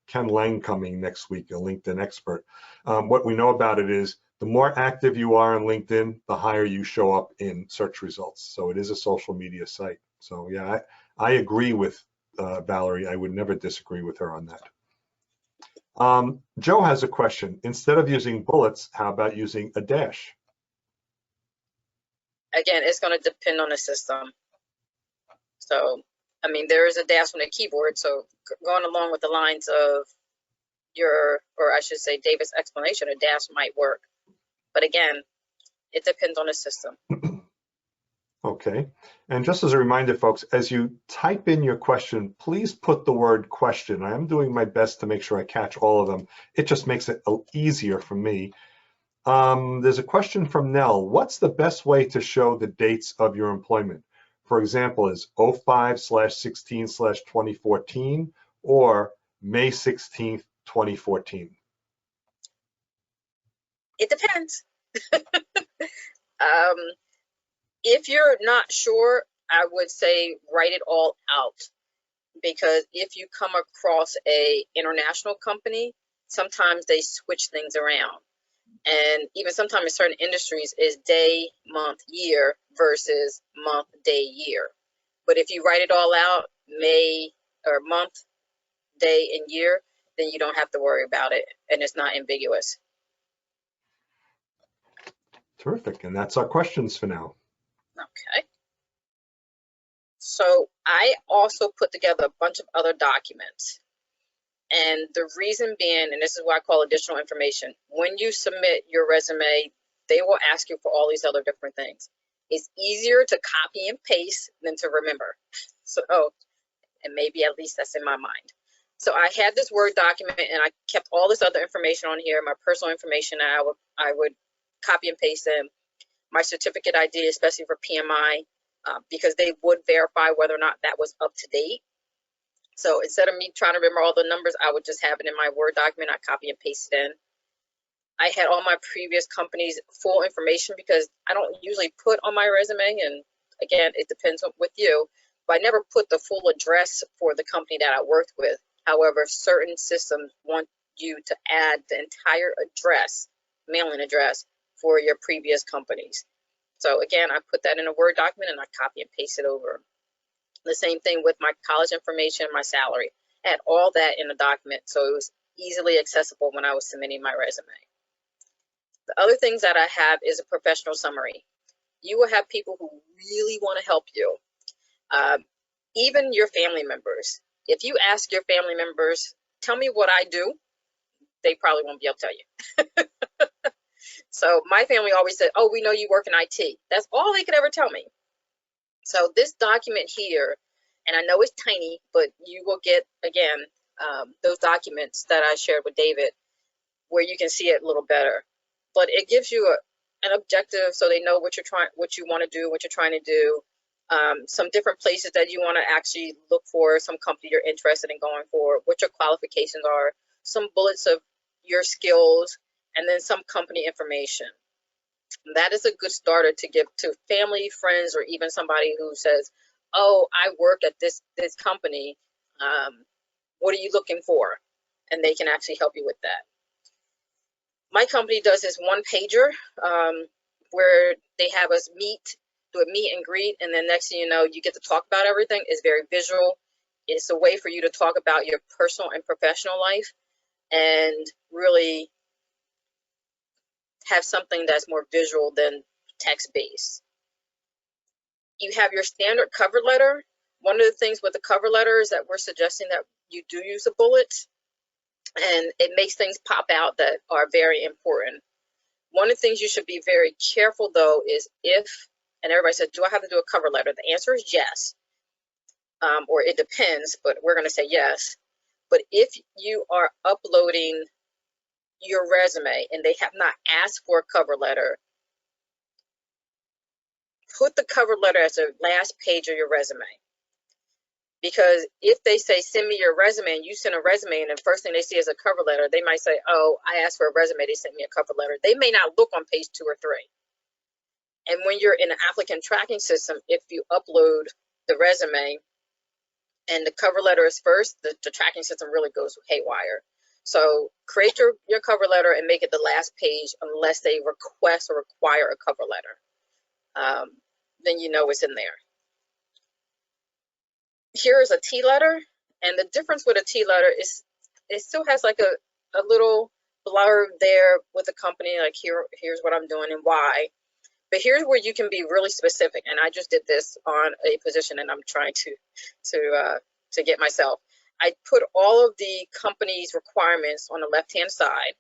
Ken Lang coming next week, a LinkedIn expert. What we know about it is the more active you are on LinkedIn, the higher you show up in search results. So it is a social media site. So yeah, I agree with Valerie. I would never disagree with her on that. Joe has a question. Instead of using bullets, how about using a dash? Again, it's going to depend on the system. So, I mean, there is a dash on the keyboard. So going along with the lines of or I should say David's explanation, a dash might work. But again, it depends on the system. Okay, and just as a reminder, folks, as you type in your question, please put the word question. I am doing my best to make sure I catch all of them. It just makes it easier for me. There's a question from Nell. What's the best way to show the dates of your employment? For example, is 05/16/2014 or May 16th, 2014? It depends. If you're not sure, I would say write it all out. because if you come across a international company, sometimes they switch things around. And even sometimes in certain industries is day, month, year versus month, day, year. But if you write it all out, May or month, day, and year, then you don't have to worry about it, and it's not ambiguous. Terrific. And that's our questions for now. Okay. So I also put together a bunch of other documents. And the reason being, and this is what I call additional information, when you submit your resume, they will ask you for all these other different things. It's easier to copy and paste than to remember. So, and maybe at least that's in my mind. So I had this Word document and I kept all this other information on here, my personal information, and I would copy and paste them, my certificate ID, especially for PMI, because they would verify whether or not that was up to date. So instead of me trying to remember all the numbers, I would just have it in my Word document. I copy and paste it in. I had all my previous companies' full information because I don't usually put on my resume, and again, it depends on with you, but I never put the full address for the company that I worked with. However, certain systems want you to add the entire address, mailing address, for your previous companies. So again, I put that in a Word document and I copy and paste it over. The same thing with my college information, my salary. I had all that in a document, so it was easily accessible when I was submitting my resume. The other things that I have is a professional summary. You will have people who really want to help you, even your family members. If you ask your family members, tell me what I do, they probably won't be able to tell you. So my family always said, oh, we know you work in IT. That's all they could ever tell me. So this document here, and I know it's tiny, but you will get, again, those documents that I shared with David where you can see it a little better. But it gives you an objective so they know what you want to do, what you're trying to do, some different places that you want to actually look for, some company you're interested in going for, what your qualifications are, some bullets of your skills, and then some company information. That is a good starter to give to family, friends, or even somebody who says, oh, I work at this company. What are you looking for? And they can actually help you with that. My company does this one pager where they have us do a meet and greet, and then next thing you know, you get to talk about everything. It's very visual. It's a way for you to talk about your personal and professional life and really have something that's more visual than text-based. You have your standard cover letter. One of the things with the cover letter is that we're suggesting that you do use a bullet, and it makes things pop out that are very important. One of the things you should be very careful, though, is if, and everybody says, do I have to do a cover letter? The answer is yes, or it depends, but we're going to say yes. But if you are uploading your resume and they have not asked for a cover letter, put the cover letter as the last page of your resume. Because if they say, send me your resume, and you send a resume and the first thing they see is a cover letter, they might say, oh, I asked for a resume, they sent me a cover letter. They may not look on page 2 or 3. And when you're in an applicant tracking system, if you upload the resume and the cover letter is first, the tracking system really goes haywire. So create your cover letter and make it the last page unless they request or require a cover letter. Then you know it's in there. Here is a T letter, and the difference with a T letter is it still has like a little blurb there with the company, like here's what I'm doing and why. But here's where you can be really specific, and I just did this on a position, and I'm trying to get myself. I put all of the company's requirements on the left-hand side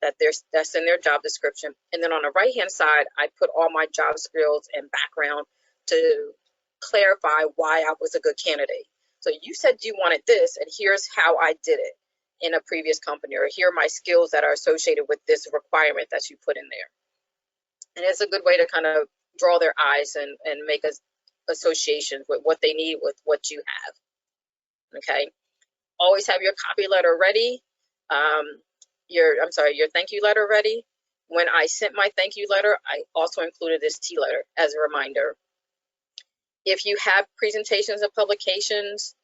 that's in their job description, and then on the right-hand side, I put all my job skills and background to clarify why I was a good candidate. So you said you wanted this, and here's how I did it in a previous company, or here are my skills that are associated with this requirement that you put in there. And it's a good way to kind of draw their eyes and make associations with what they need with what you have. Okay. Always have your copy letter ready. Your thank you letter ready. When I sent my thank you letter, I also included this T letter as a reminder. If you have presentations and publications,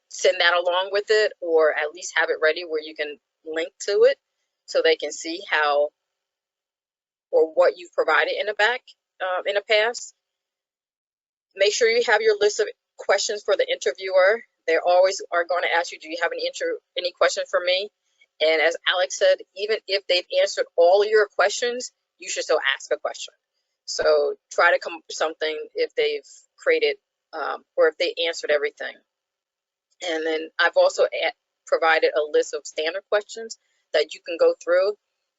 send that along with it, or at least have it ready where you can link to it so they can see how or what you've provided in the back in the past. Make sure you have your list of questions for the interviewer. They always are going to ask you, do you have any questions for me? And as Alex said, even if they've answered all of your questions, you should still ask a question. So try to come up with something if they've created or if they answered everything. And then I've also provided a list of standard questions that you can go through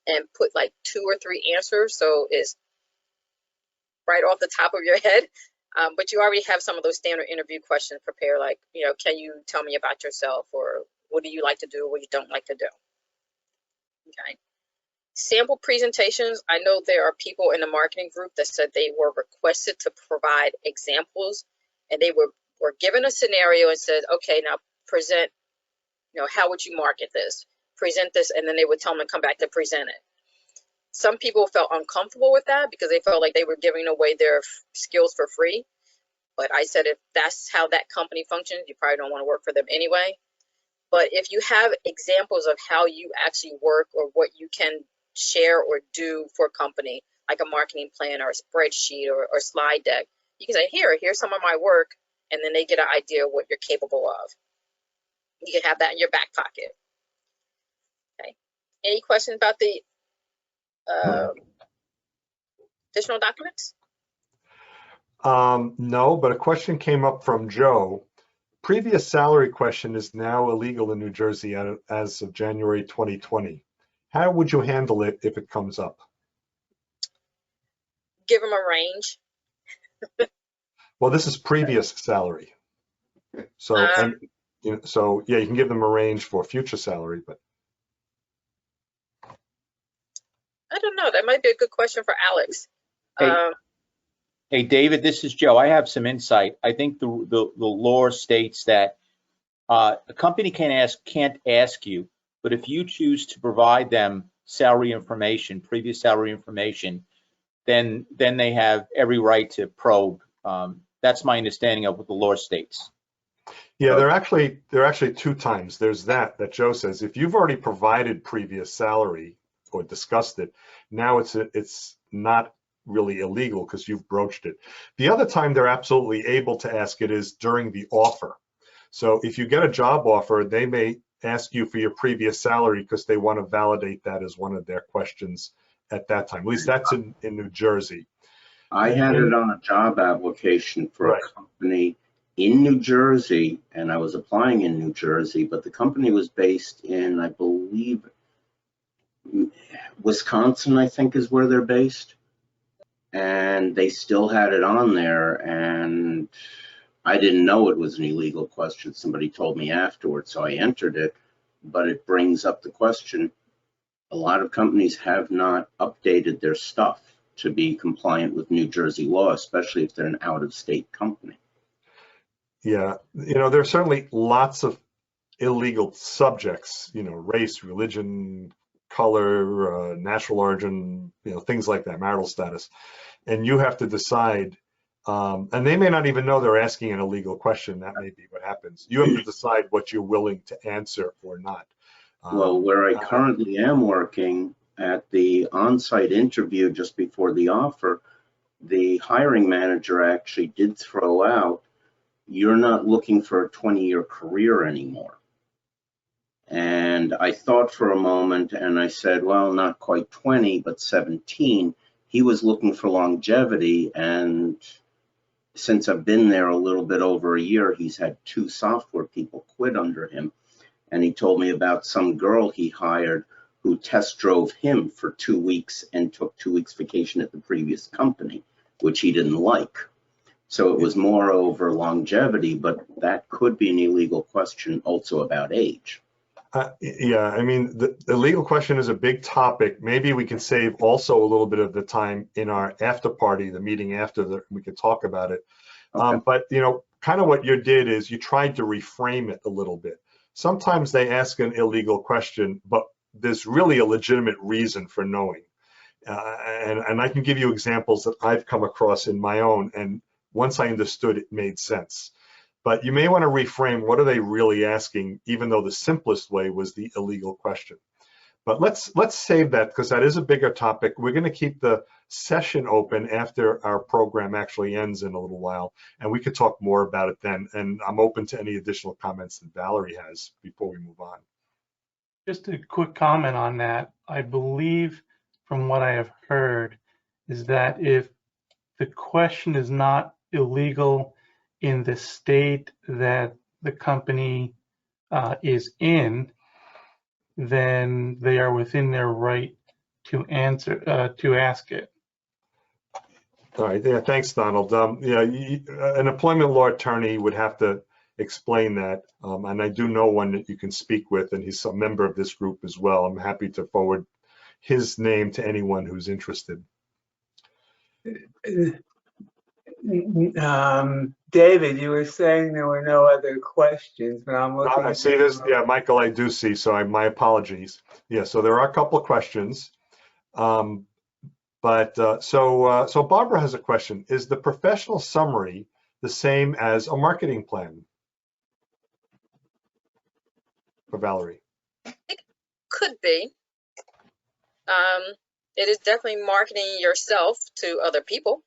and put like 2 or 3 answers. So it's right off the top of your head. But you already have some of those standard interview questions prepared, like, you know, can you tell me about yourself, or what do you like to do, or what you don't like to do? Okay. Sample presentations. I know there are people in the marketing group that said they were requested to provide examples, and they were given a scenario and said, okay, now present, you know, how would you market this? Present this, and then they would tell them to come back to present it. Some people felt uncomfortable with that because they felt like they were giving away their skills for free. But I said, if that's how that company functions, you probably don't want to work for them anyway. But if you have examples of how you actually work or what you can share or do for a company, like a marketing plan or a spreadsheet or slide deck, you can say, here's some of my work, and then they get an idea of what you're capable of. You can have that in your back pocket. Okay. Any questions about the additional documents? No, but a question came up from Joe. Previous salary question is now illegal in New Jersey as of January 2020. How would you handle it if it comes up? Give them a range. Well, this is previous salary. So, you know, so yeah, you can give them a range for future salary, but. I don't know. That might be a good question for Alex. Hey, David, this is Joe. I have some insight. I think the law states that a company can't ask you, but if you choose to provide them salary information, previous salary information, then they have every right to probe. That's my understanding of what the law states. Yeah, there are actually 2 times. There's that Joe says, if you've already provided previous salary or discussed it, now it's not really illegal because you've broached it. The other time they're absolutely able to ask it is during the offer. So if you get a job offer, they may ask you for your previous salary because they want to validate that as one of their questions at that time. At least that's in New Jersey. I had it on a job application for a company in New Jersey, and I was applying in New Jersey, but the company was based in, I believe, Wisconsin, I think is where they're based. And they still had it on there, and I didn't know it was an illegal question. Somebody told me afterwards, so I entered it, but it brings up the question. A lot of companies have not updated their stuff to be compliant with New Jersey law, especially if they're an out-of-state company. Yeah, you know, there are certainly lots of illegal subjects, you know, race, religion, color, national origin, you know, things like that, marital status. And you have to decide, and they may not even know they're asking an illegal question. That may be what happens. You have to decide what you're willing to answer or not. Well, where I currently am working, at the on-site interview just before the offer, the hiring manager actually did throw out, you're not looking for a 20-year career anymore. And I thought for a moment and I said, well, not quite 20, but 17. He was looking for longevity, and since I've been there a little bit over a year, he's had 2 software people quit under him. And he told me about some girl he hired who test drove him for 2 weeks and took 2 weeks vacation at the previous company, which he didn't like. So it was more over longevity, but that could be an illegal question also about age. Yeah, I mean, the legal question is a big topic. Maybe we can save also a little bit of the time in our after party, the meeting after, we could talk about it. Okay. But, you know, kind of what you did is you tried to reframe it a little bit. Sometimes they ask an illegal question, but there's really a legitimate reason for knowing. And I can give you examples that I've come across in my own, and once I understood, it made sense. But you may want to reframe, what are they really asking, even though the simplest way was the illegal question. But let's save that, because that is a bigger topic. We're going to keep the session open after our program actually ends in a little while, and we could talk more about it then. And I'm open to any additional comments that Valerie has before we move on. Just a quick comment on that. I believe from what I have heard is that if the question is not illegal in the state that the company is in, then they are within their right to answer, to ask it. All right, yeah, thanks, Donald. Yeah, an employment law attorney would have to explain that, and I do know one that you can speak with, and he's a member of this group as well. I'm happy to forward his name to anyone who's interested. David, you were saying there were no other questions, but I'm looking. I see this. Yeah, Michael, I do see. So my apologies. Yeah, so there are a couple of questions. So Barbara has a question. Is the professional summary the same as a marketing plan? For Valerie. It could be. It is definitely marketing yourself to other people.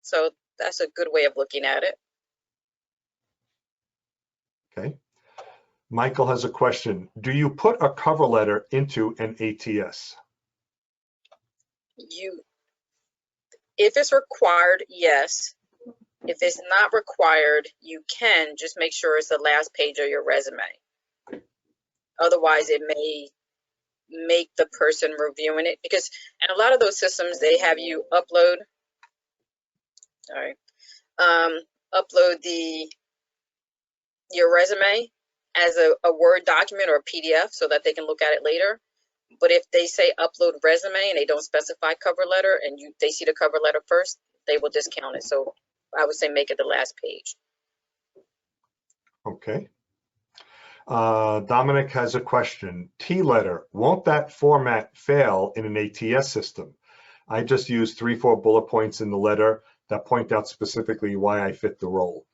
So that's a good way of looking at it. Okay. Michael has a question. Do you put a cover letter into an ATS? If it's required, yes. If it's not required, you can just make sure it's the last page of your resume. Otherwise, it may make the person reviewing it, because and a lot of those systems, they have you upload. Upload your resume as a Word document or a PDF so that they can look at it later. But if they say upload resume and they don't specify cover letter, and they see the cover letter first, they will discount it. So I would say make it the last page. Okay. Dominic has a question. T-letter, won't that format fail in an ATS system? I just use 3-4 bullet points in the letter that point out specifically why I fit the role.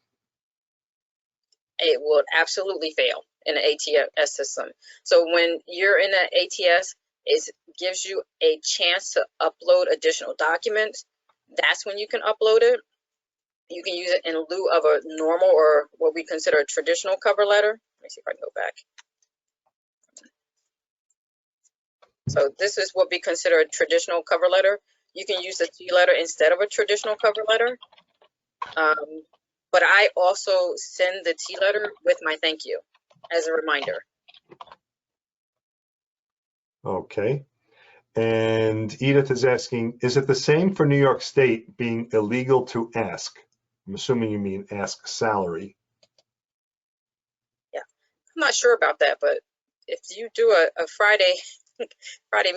It will absolutely fail in an ATS system. So when you're in an ATS, it gives you a chance to upload additional documents. That's when you can upload it. You can use it in lieu of a normal, or what we consider a traditional cover letter. Let me see if I can go back. So this is what we consider a traditional cover letter. You can use the T-letter instead of a traditional cover letter. But I also send the T-letter with my thank you as a reminder. Okay. And Edith is asking, is it the same for New York State being illegal to ask? I'm assuming you mean ask salary. Yeah, I'm not sure about that, but if you do a Friday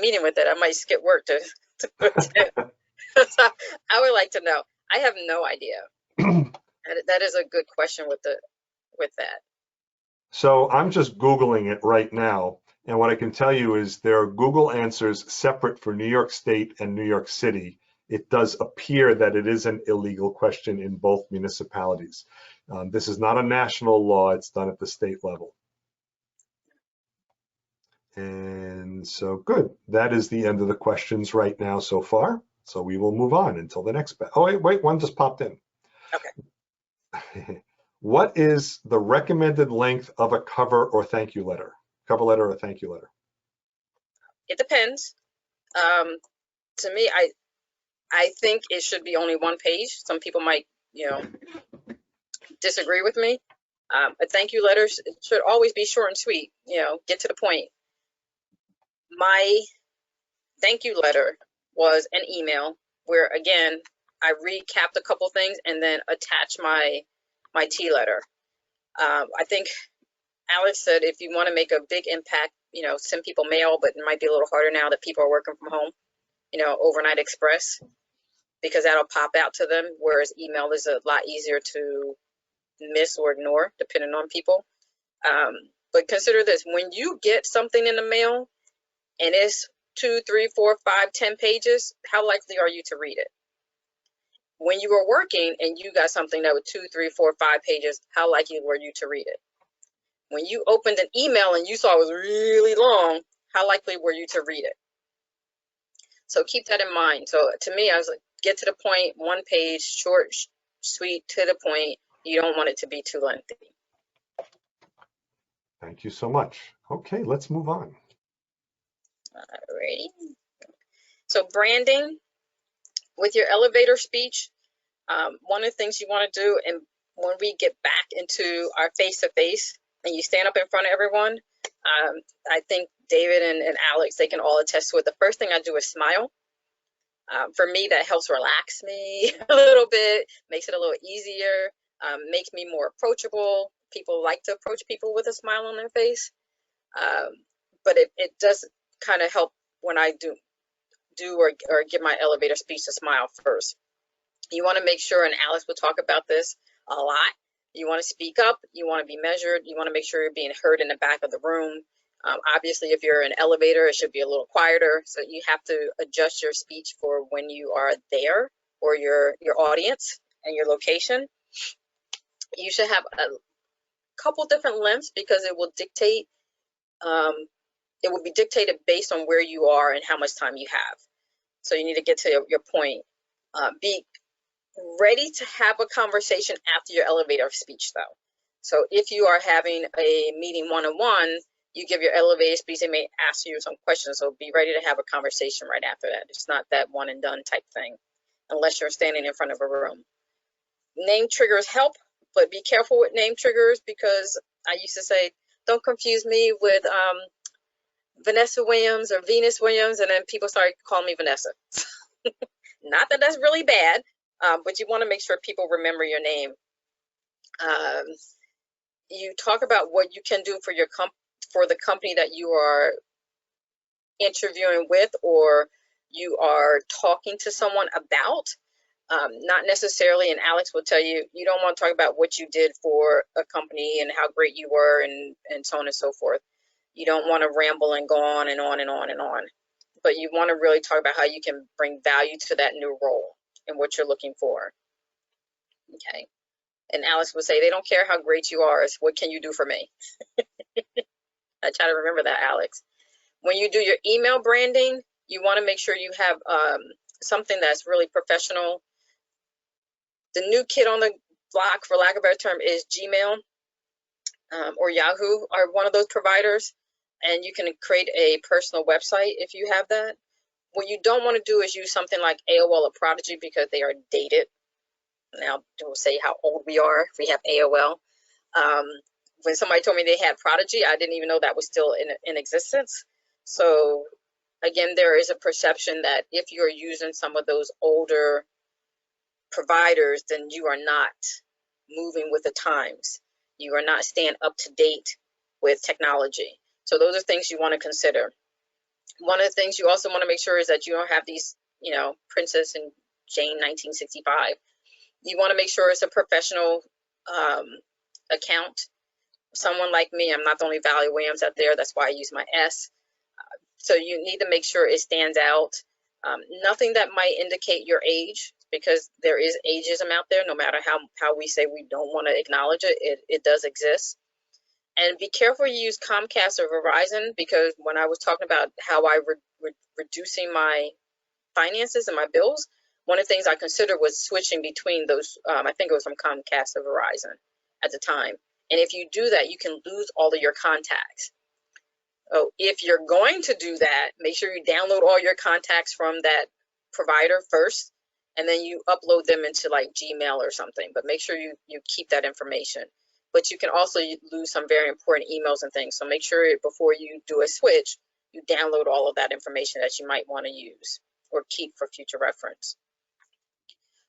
meeting with it, I might skip work to I would like to know. I have no idea. That is a good question with that. So I'm just Googling it right now. And what I can tell you is there are Google answers separate for New York State and New York City. It does appear that it is an illegal question in both municipalities. This is not a national law. It's done at the state level. And so good. That is the end of the questions right now so far. So we will move on until the next batch. Oh, wait, one just popped in. Okay. What is the recommended length of a cover or thank you letter? Cover letter or thank you letter? It depends. To me, I think it should be only one page. Some people might, disagree with me. A thank you letter should always be short and sweet. Get to the point. My thank you letter was an email where, again, I recapped a couple things and then attached my T letter. I think Alex said if you want to make a big impact, send people mail, but it might be a little harder now that people are working from home, overnight express, because that'll pop out to them, whereas email is a lot easier to miss or ignore depending on people. But consider this: when you get something in the mail and it's 2, 3, 4, 5, 10 pages, how likely are you to read it? when you were working and you got something that was 2, 3, 4, 5 pages, how likely were you to read it? When you opened an email and you saw it was really long, how likely were you to read it? So keep that in mind. So to me, I was like, get to the point, 1 page, short, sweet, to the point. You don't want it to be too lengthy. Thank you so much. Okay, let's move on. Alrighty. So branding with your elevator speech, one of the things you want to do, and when we get back into our face-to-face and you stand up in front of everyone, I think David and Alex, they can all attest to it. The first thing I do is smile. For me, that helps relax me a little bit, makes it a little easier, makes me more approachable. People like to approach people with a smile on their face. But it does kind of help when I do or give my elevator speech to smile first. You want to make sure, and Alex will talk about this a lot, you want to speak up, you want to be measured, you want to make sure you're being heard in the back of the room. Obviously, if you're in an elevator, it should be a little quieter, so you have to adjust your speech for when you are there, or your audience and your location. You should have a couple different lengths because it will dictate, it will be dictated based on where you are and how much time you have. So you need to get to your point. Be ready to have a conversation after your elevator speech, though. So if you are having a meeting one-on-one, you give your elevator speech, they may ask you some questions, so be ready to have a conversation right after that. It's not that one and done type thing, unless you're standing in front of a room. Name triggers help, but be careful with name triggers, because I used to say, don't confuse me with Vanessa Williams or Venus Williams, and then people started calling me Vanessa. Not that that's really bad, but you want to make sure people remember your name. You talk about what you can do for for the company that you are interviewing with, or you are talking to someone about. Not necessarily, and Alex will tell you, you don't want to talk about what you did for a company and how great you were and so on and so forth. You don't want to ramble and go on and on and on and on. But you want to really talk about how you can bring value to that new role and what you're looking for. Okay. And Alex would say, they don't care how great you are, it's what can you do for me? I try to remember that, Alex. When you do your email branding, you want to make sure you have something that's really professional. The new kid on the block, for lack of a better term, is Gmail or Yahoo are one of those providers. And you can create a personal website if you have that. What you don't want to do is use something like AOL or Prodigy, because they are dated. Now, we'll say how old we are if we have AOL. When somebody told me they had Prodigy, I didn't even know that was still in existence. So again, there is a perception that if you're using some of those older providers, then you are not moving with the times. You are not staying up to date with technology. So those are things you want to consider. One of the things you also want to make sure is that you don't have these, Princess and Jane 1965. You want to make sure it's a professional account. Someone like me, I'm not the only Valerie Williams out there. That's why I use my S. So you need to make sure it stands out. Nothing that might indicate your age, because there is ageism out there. No matter how we say we don't want to acknowledge it, it does exist. And be careful you use Comcast or Verizon, because when I was talking about how I reducing my finances and my bills, one of the things I considered was switching between those. I think it was from Comcast or Verizon at the time. And if you do that, you can lose all of your contacts. Oh, if you're going to do that, make sure you download all your contacts from that provider first, and then you upload them into like Gmail or something. But make sure you keep that information. But you can also lose some very important emails and things. So make sure before you do a switch, you download all of that information that you might want to use or keep for future reference.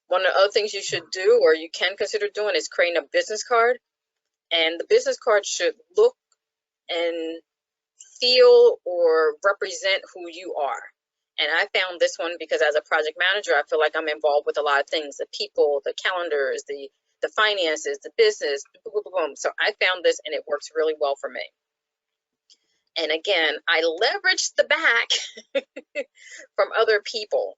One of the other things you should do, or you can consider doing, is creating a business card. And the business card should look and feel or represent who you are. And I found this one because as a project manager, I feel like I'm involved with a lot of things, the people, the calendars, the finances, the business, boom, boom, boom. So I found this and it works really well for me. And again, I leveraged the back from other people.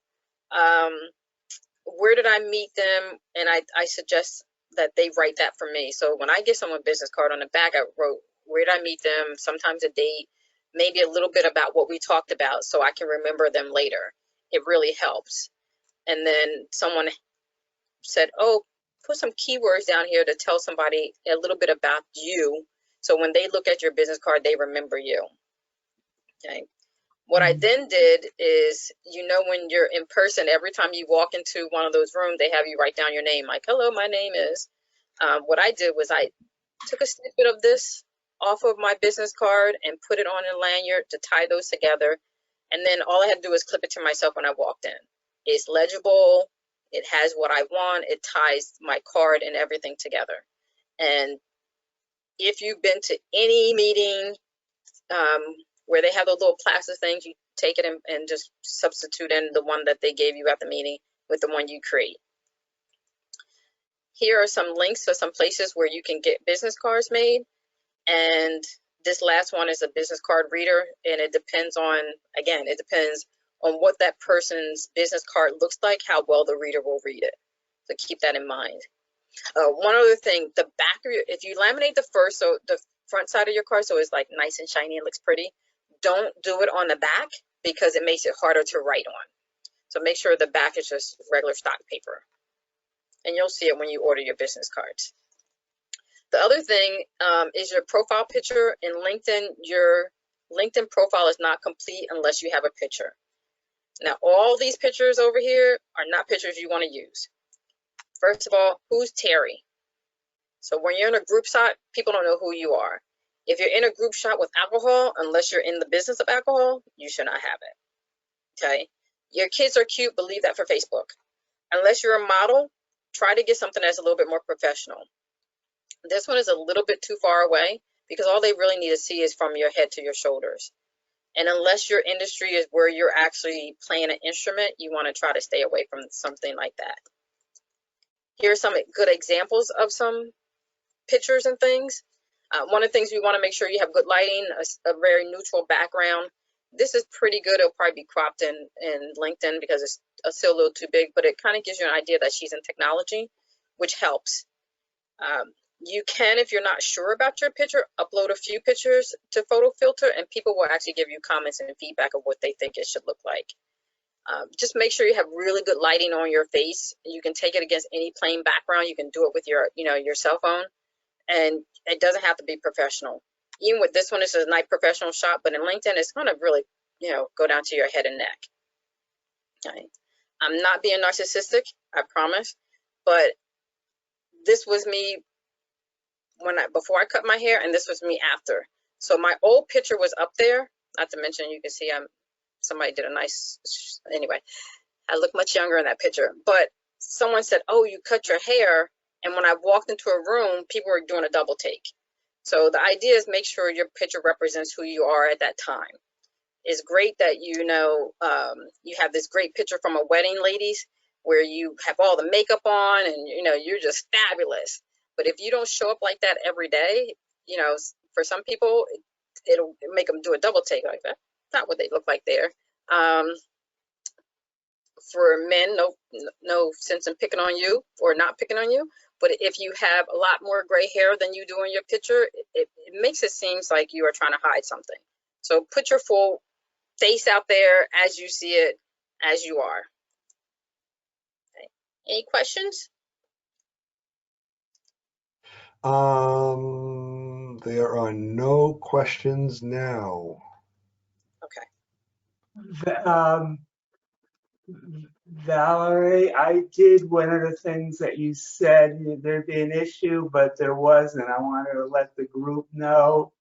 where did I meet them? And I suggest that they write that for me. So when I give someone a business card, on the back I wrote, where did I meet them? Sometimes a date, maybe a little bit about what we talked about so I can remember them later. It really helps. And then someone said, oh, put some keywords down here to tell somebody a little bit about you. So when they look at your business card, they remember you. Okay. What I then did is, when you're in person, every time you walk into one of those rooms, they have you write down your name, like, hello, my name is. What I did was I took a snippet of this off of my business card and put it on a lanyard to tie those together. And then all I had to do was clip it to myself when I walked in. It's legible. It has what I want. It ties my card and everything together. And if you've been to any meeting where they have those little plastic things, you take it and just substitute in the one that they gave you at the meeting with the one you create. Here are some links to some places where you can get business cards made. And this last one is a business card reader. And it depends on, again, it depends on what that person's business card looks like, how well the reader will read it. So keep that in mind. One other thing, the back of your, if you laminate the front side of your card so it's like nice and shiny and looks pretty, don't do it on the back because it makes it harder to write on. So make sure the back is just regular stock paper. And you'll see it when you order your business cards. The other thing is your profile picture. In LinkedIn, your LinkedIn profile is not complete unless you have a picture. Now, all these pictures over here are not pictures you want to use. First of all, who's Terry? So when you're in a group shot, people don't know who you are. If you're in a group shot with alcohol, unless you're in the business of alcohol, you should not have it. Okay? Your kids are cute, but leave that for Facebook. Unless you're a model, try to get something that's a little bit more professional. This one is a little bit too far away because all they really need to see is from your head to your shoulders. And unless your industry is where you're actually playing an instrument, you want to try to stay away from something like that. Here are some good examples of some pictures and things. One of the things we want to make sure you have good lighting, a very neutral background. This is pretty good. It'll probably be cropped in LinkedIn because it's still a little too big, but it kind of gives you an idea that she's in technology, which helps. You can, if you're not sure about your picture, upload a few pictures to Photo Filter and people will actually give you comments and feedback of what they think it should look like. Just make sure you have really good lighting on your face. You can take it against any plain background. You can do it with your, your cell phone, and it doesn't have to be professional. Even with this one, this is a nice professional shot, but in LinkedIn, it's going to really, go down to your head and neck. Okay. I'm not being narcissistic, I promise, but this was me before I cut my hair, and this was me after. So my old picture was up there. Not to mention, you can see somebody did a nice, anyway, I look much younger in that picture. But someone said, oh, you cut your hair. And when I walked into a room, people were doing a double take. So the idea is make sure your picture represents who you are at that time. It's great that you have this great picture from a wedding, ladies, where you have all the makeup on and you're just fabulous. But if you don't show up like that every day, for some people, it'll make them do a double take like that. Not what they look like there. For men, no sense in picking on you or not picking on you. But if you have a lot more gray hair than you do in your picture, it makes it seem like you are trying to hide something. So put your full face out there as you see it, as you are. Okay. Any questions? There are no questions now. Okay. Valerie, I did one of the things that you said there'd be an issue, but there wasn't. I wanted to let the group know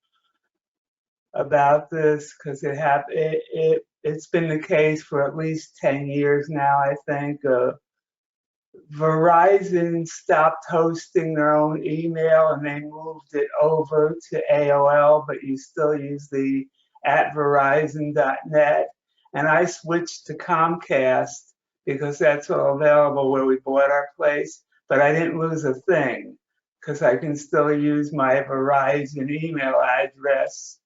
about this because it's been the case for at least 10 years now, I think. Verizon stopped hosting their own email and they moved it over to AOL, but you still use the @verizon.net. And I switched to Comcast because that's all available where we bought our place, but I didn't lose a thing because I can still use my Verizon email address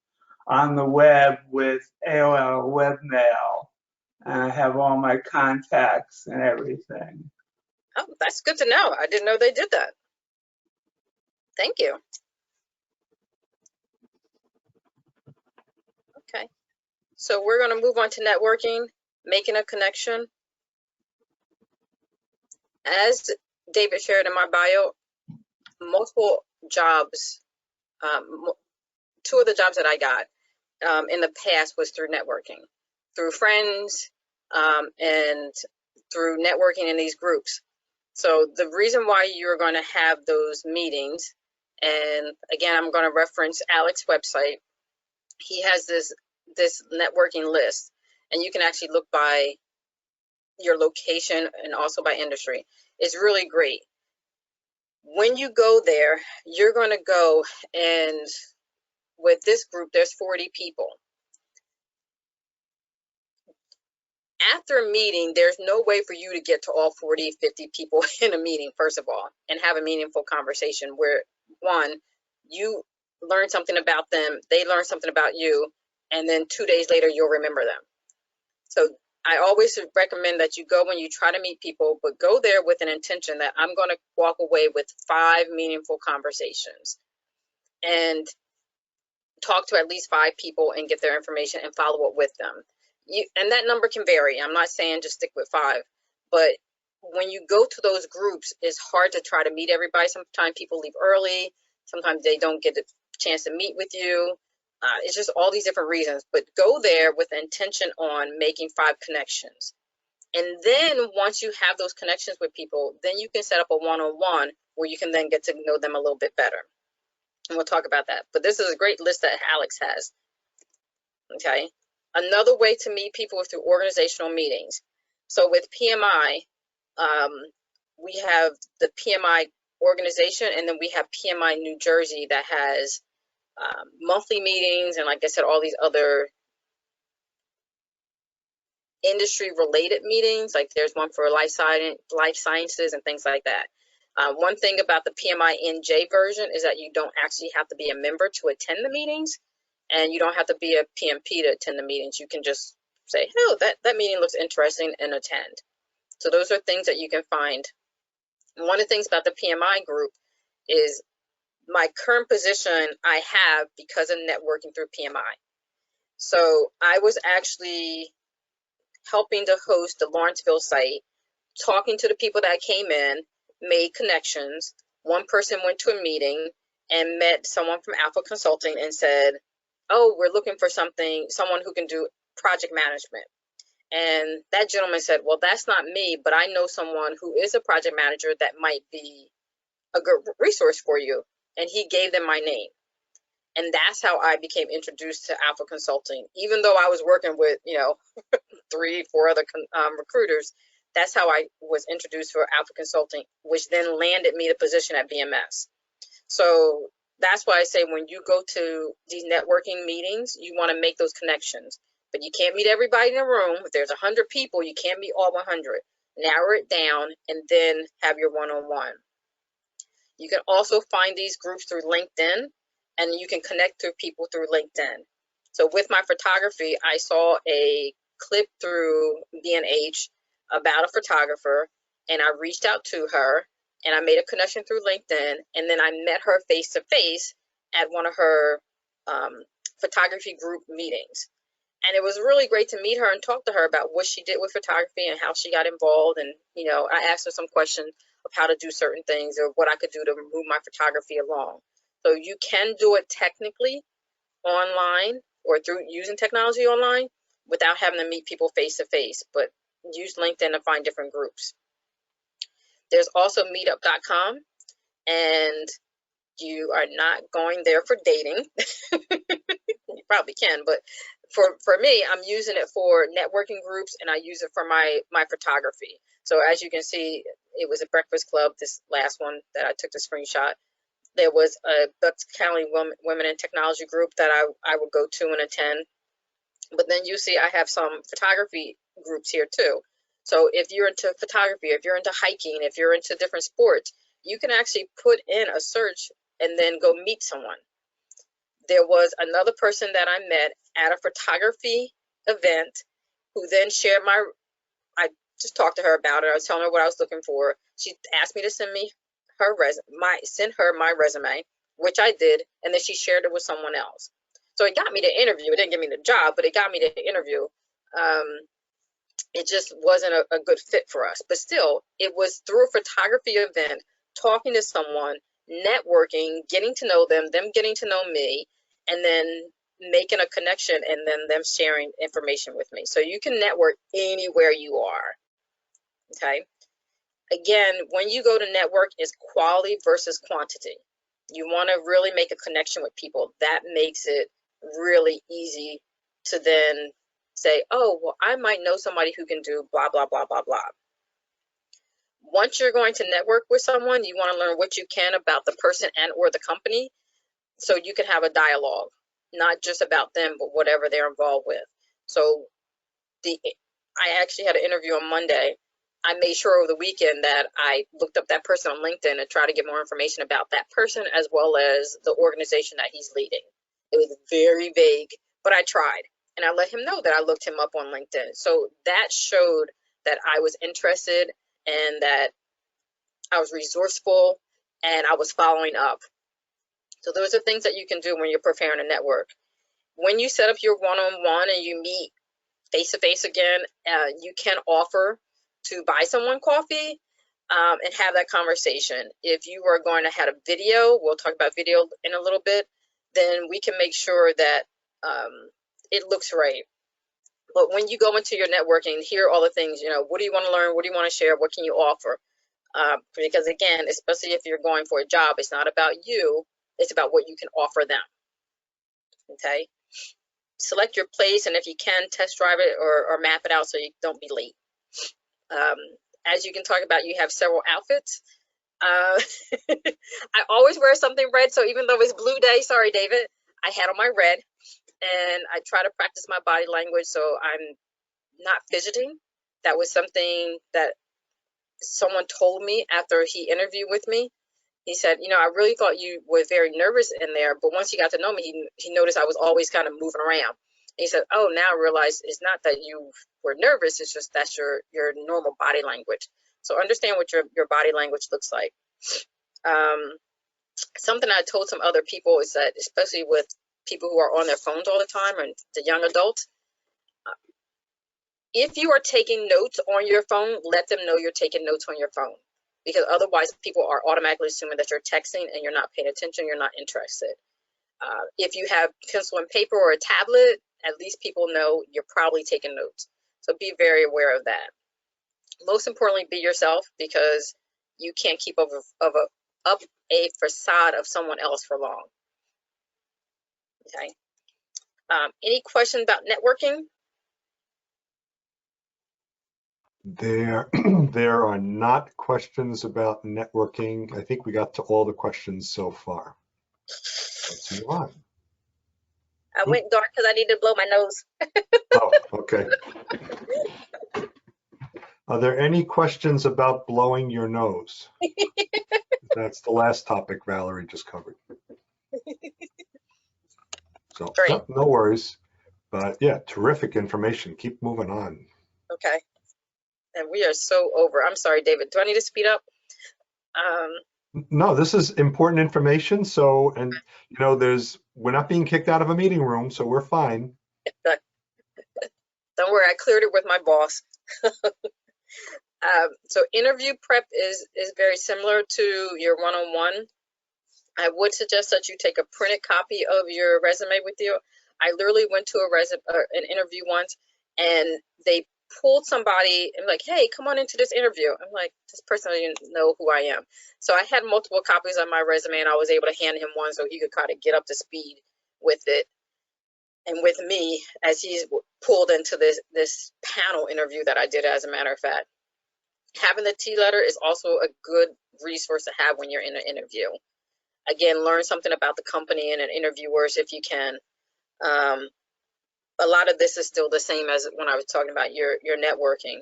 on the web with AOL webmail. And I have all my contacts and everything. Oh, that's good to know. I didn't know they did that. Thank you. Okay. So we're going to move on to networking, making a connection. As David shared in my bio, multiple jobs, two of the jobs that I got in the past was through networking, through friends, and through networking in these groups. So the reason why you're going to have those meetings, and again, I'm going to reference Alex's website. He has this networking list, and you can actually look by your location and also by industry. It's really great. When you go there, you're going to go, and with this group, there's 40 people. After a meeting, there's no way for you to get to all 40, 50 people in a meeting, first of all, and have a meaningful conversation where, one, you learn something about them, they learn something about you, and then 2 days later, you'll remember them. So I always recommend that you go when you try to meet people, but go there with an intention that I'm going to walk away with 5 meaningful conversations and talk to at least 5 people and get their information and follow up with them. And that number can vary. I'm not saying just stick with 5, but when you go to those groups, it's hard to try to meet everybody. Sometimes people leave early. Sometimes they don't get a chance to meet with you. It's just all these different reasons, but go there with intention on making 5 connections. And then once you have those connections with people, then you can set up a one-on-one where you can then get to know them a little bit better. And we'll talk about that. But this is a great list that Alex has. Okay. Another way to meet people is through organizational meetings. So with PMI, we have the PMI organization, and then we have PMI New Jersey that has monthly meetings, and like I said, all these other industry related meetings. Like there's one for life sciences and things like that. One thing about the PMI NJ version is that you don't actually have to be a member to attend the meetings, and you don't have to be a PMP to attend the meetings. You can just say, oh, that meeting looks interesting, and attend. So those are things that you can find. And one of the things about the PMI group is my current position I have because of networking through PMI. So I was actually helping to host the Lawrenceville site, talking to the people that came in, made connections. One person went to a meeting and met someone from Alpha Consulting and said, oh, we're looking for someone who can do project management. And that gentleman said, well, that's not me, but I know someone who is a project manager that might be a good resource for you. And he gave them my name. And that's how I became introduced to Alpha Consulting. Even though I was working with, 3, 4 other recruiters, that's how I was introduced for Alpha Consulting, which then landed me the position at BMS. So that's why I say when you go to these networking meetings, you want to make those connections. But you can't meet everybody in a room. If there's 100 people, you can't meet all 100. Narrow it down and then have your one-on-one. You can also find these groups through LinkedIn, and you can connect to people through LinkedIn. So with my photography, I saw a clip through B&H about a photographer, and I reached out to her, and I made a connection through LinkedIn, and then I met her face-to-face at one of her photography group meetings. And it was really great to meet her and talk to her about what she did with photography and how she got involved. And, I asked her some questions of how to do certain things or what I could do to move my photography along. So you can do it technically online or through using technology online without having to meet people face to face, but use LinkedIn to find different groups. There's also meetup.com, and you are not going there for dating. You probably can, but for me, I'm using it for networking groups, and I use it for my photography. So as you can see, it was a breakfast club, this last one that I took the screenshot. There was a Bucks County Women in Technology group that I would go to and attend. But then you see I have some photography groups here too. So if you're into photography, if you're into hiking, if you're into different sports, you can actually put in a search and then go meet someone. There was another person that I met at a photography event who then shared I just talked to her about it. I was telling her what I was looking for. She asked me to send me send her my resume, which I did, and then she shared it with someone else. So it got me the interview. It didn't get me the job, but it got me the interview. It just wasn't a good fit for us. But still, it was through a photography event, talking to someone, networking, getting to know them getting to know me, and then making a connection, and then them sharing information with me. So you can network anywhere you are. Okay. Again, when you go to network, it's quality versus quantity. You want to really make a connection with people. That makes it really easy to then say, oh, well, I might know somebody who can do blah, blah, blah, blah, blah. Once you're going to network with someone, you want to learn what you can about the person and or the company, so you can have a dialogue, not just about them, but whatever they're involved with. So I actually had an interview on Monday. I made sure over the weekend that I looked up that person on LinkedIn and tried to get more information about that person as well as the organization that he's leading. It was very vague, but I tried. And I let him know that I looked him up on LinkedIn. So that showed that I was interested and that I was resourceful and I was following up. So those are things that you can do when you're preparing a network. When you set up your one-on-one and you meet face-to-face again, you can offer to buy someone coffee and have that conversation. If you are going to have a video, we'll talk about video in a little bit, then we can make sure that it looks right. But when you go into your networking, here are all the things, what do you want to learn? What do you want to share? What can you offer? Because again, especially if you're going for a job, it's not about you, it's about what you can offer them. Okay. Select your place, and if you can, test drive it or map it out so you don't be late. As you can talk about, you have several outfits. I always wear something red, so even though it's blue day, sorry, David, I had on my red, and I try to practice my body language so I'm not fidgeting. That was something that someone told me after he interviewed with me. He said, I really thought you were very nervous in there, but once he got to know me, he noticed I was always kind of moving around. And he said, oh, now I realize it's not that you were nervous, it's just that's your normal body language. So understand what your body language looks like. Something I told some other people is that, especially with people who are on their phones all the time and the young adults, if you are taking notes on your phone, let them know you're taking notes on your phone. Because otherwise people are automatically assuming that you're texting and you're not paying attention, you're not interested. If you have pencil and paper or a tablet, at least people know you're probably taking notes. So be very aware of that. Most importantly, be yourself, because you can't keep up a facade of someone else for long. Okay. Any questions about networking? There are not questions about networking. I think we got to all the questions so far. Let's move on. I went dark because I need to blow my nose. Oh, okay. Are there any questions about blowing your nose? That's the last topic Valerie just covered. So no worries. But yeah, terrific information. Keep moving on. Okay. And we are so over. I'm sorry, David. Do I need to speed up? No, this is important information. So, and we're not being kicked out of a meeting room, so we're fine. Don't worry, I cleared it with my boss. So interview prep is very similar to your one-on-one. I would suggest that you take a printed copy of your resume with you. I literally went to an interview once, and they pulled somebody and like, hey, come on into this interview. I'm like, this person doesn't know who I am. So I had multiple copies of my resume, and I was able to hand him one so he could kind of get up to speed with it and with me as he's pulled into this panel interview that I did, as a matter of fact. Having the T letter is also a good resource to have when you're in an interview. Again, learn something about the company and an interviewers if you can. A lot of this is still the same as when I was talking about your networking.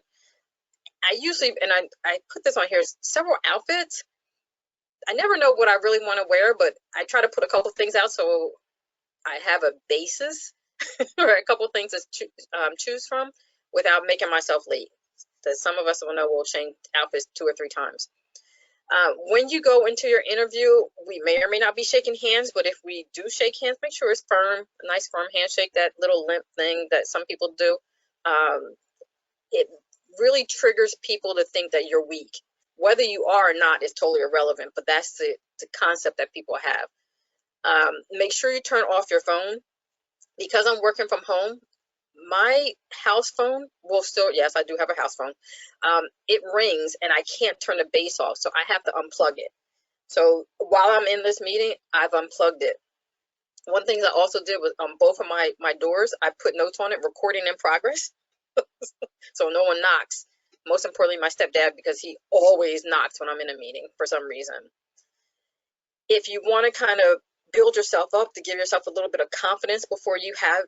I usually, and I put this on here, several outfits. I never know what I really want to wear, but I try to put a couple things out so I have a basis or a couple things to choose from without making myself late. that some of us will know will change outfits 2 or 3 times. When you go into your interview, we may or may not be shaking hands, but if we do shake hands, make sure it's firm, a nice firm handshake, that little limp thing that some people do. It really triggers people to think that you're weak. Whether you are or not is totally irrelevant, but that's the concept that people have. Make sure you turn off your phone. Because I'm working from home, my house phone will still, yes, I do have a house phone. It rings and I can't turn the base off, so I have to unplug it. So while I'm in this meeting, I've unplugged it. One thing I also did was on both of my doors, I put notes on it, recording in progress, so no one knocks. Most importantly, my stepdad, because he always knocks when I'm in a meeting for some reason. If you want to kind of build yourself up to give yourself a little bit of confidence before you have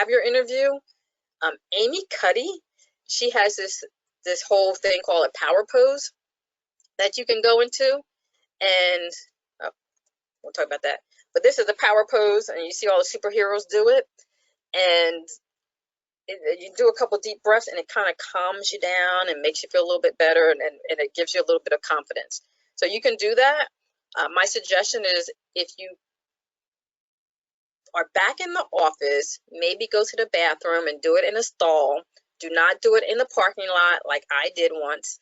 your interview, Amy Cuddy, she has this whole thing called a power pose that you can go into, and we'll talk about that. But this is the power pose, and you see all the superheroes do it, and you do a couple deep breaths, and it kind of calms you down and makes you feel a little bit better, and it gives you a little bit of confidence. So you can do that. My suggestion is, if you are back in the office, maybe go to the bathroom and do it in a stall. Do not do it in the parking lot like I did once.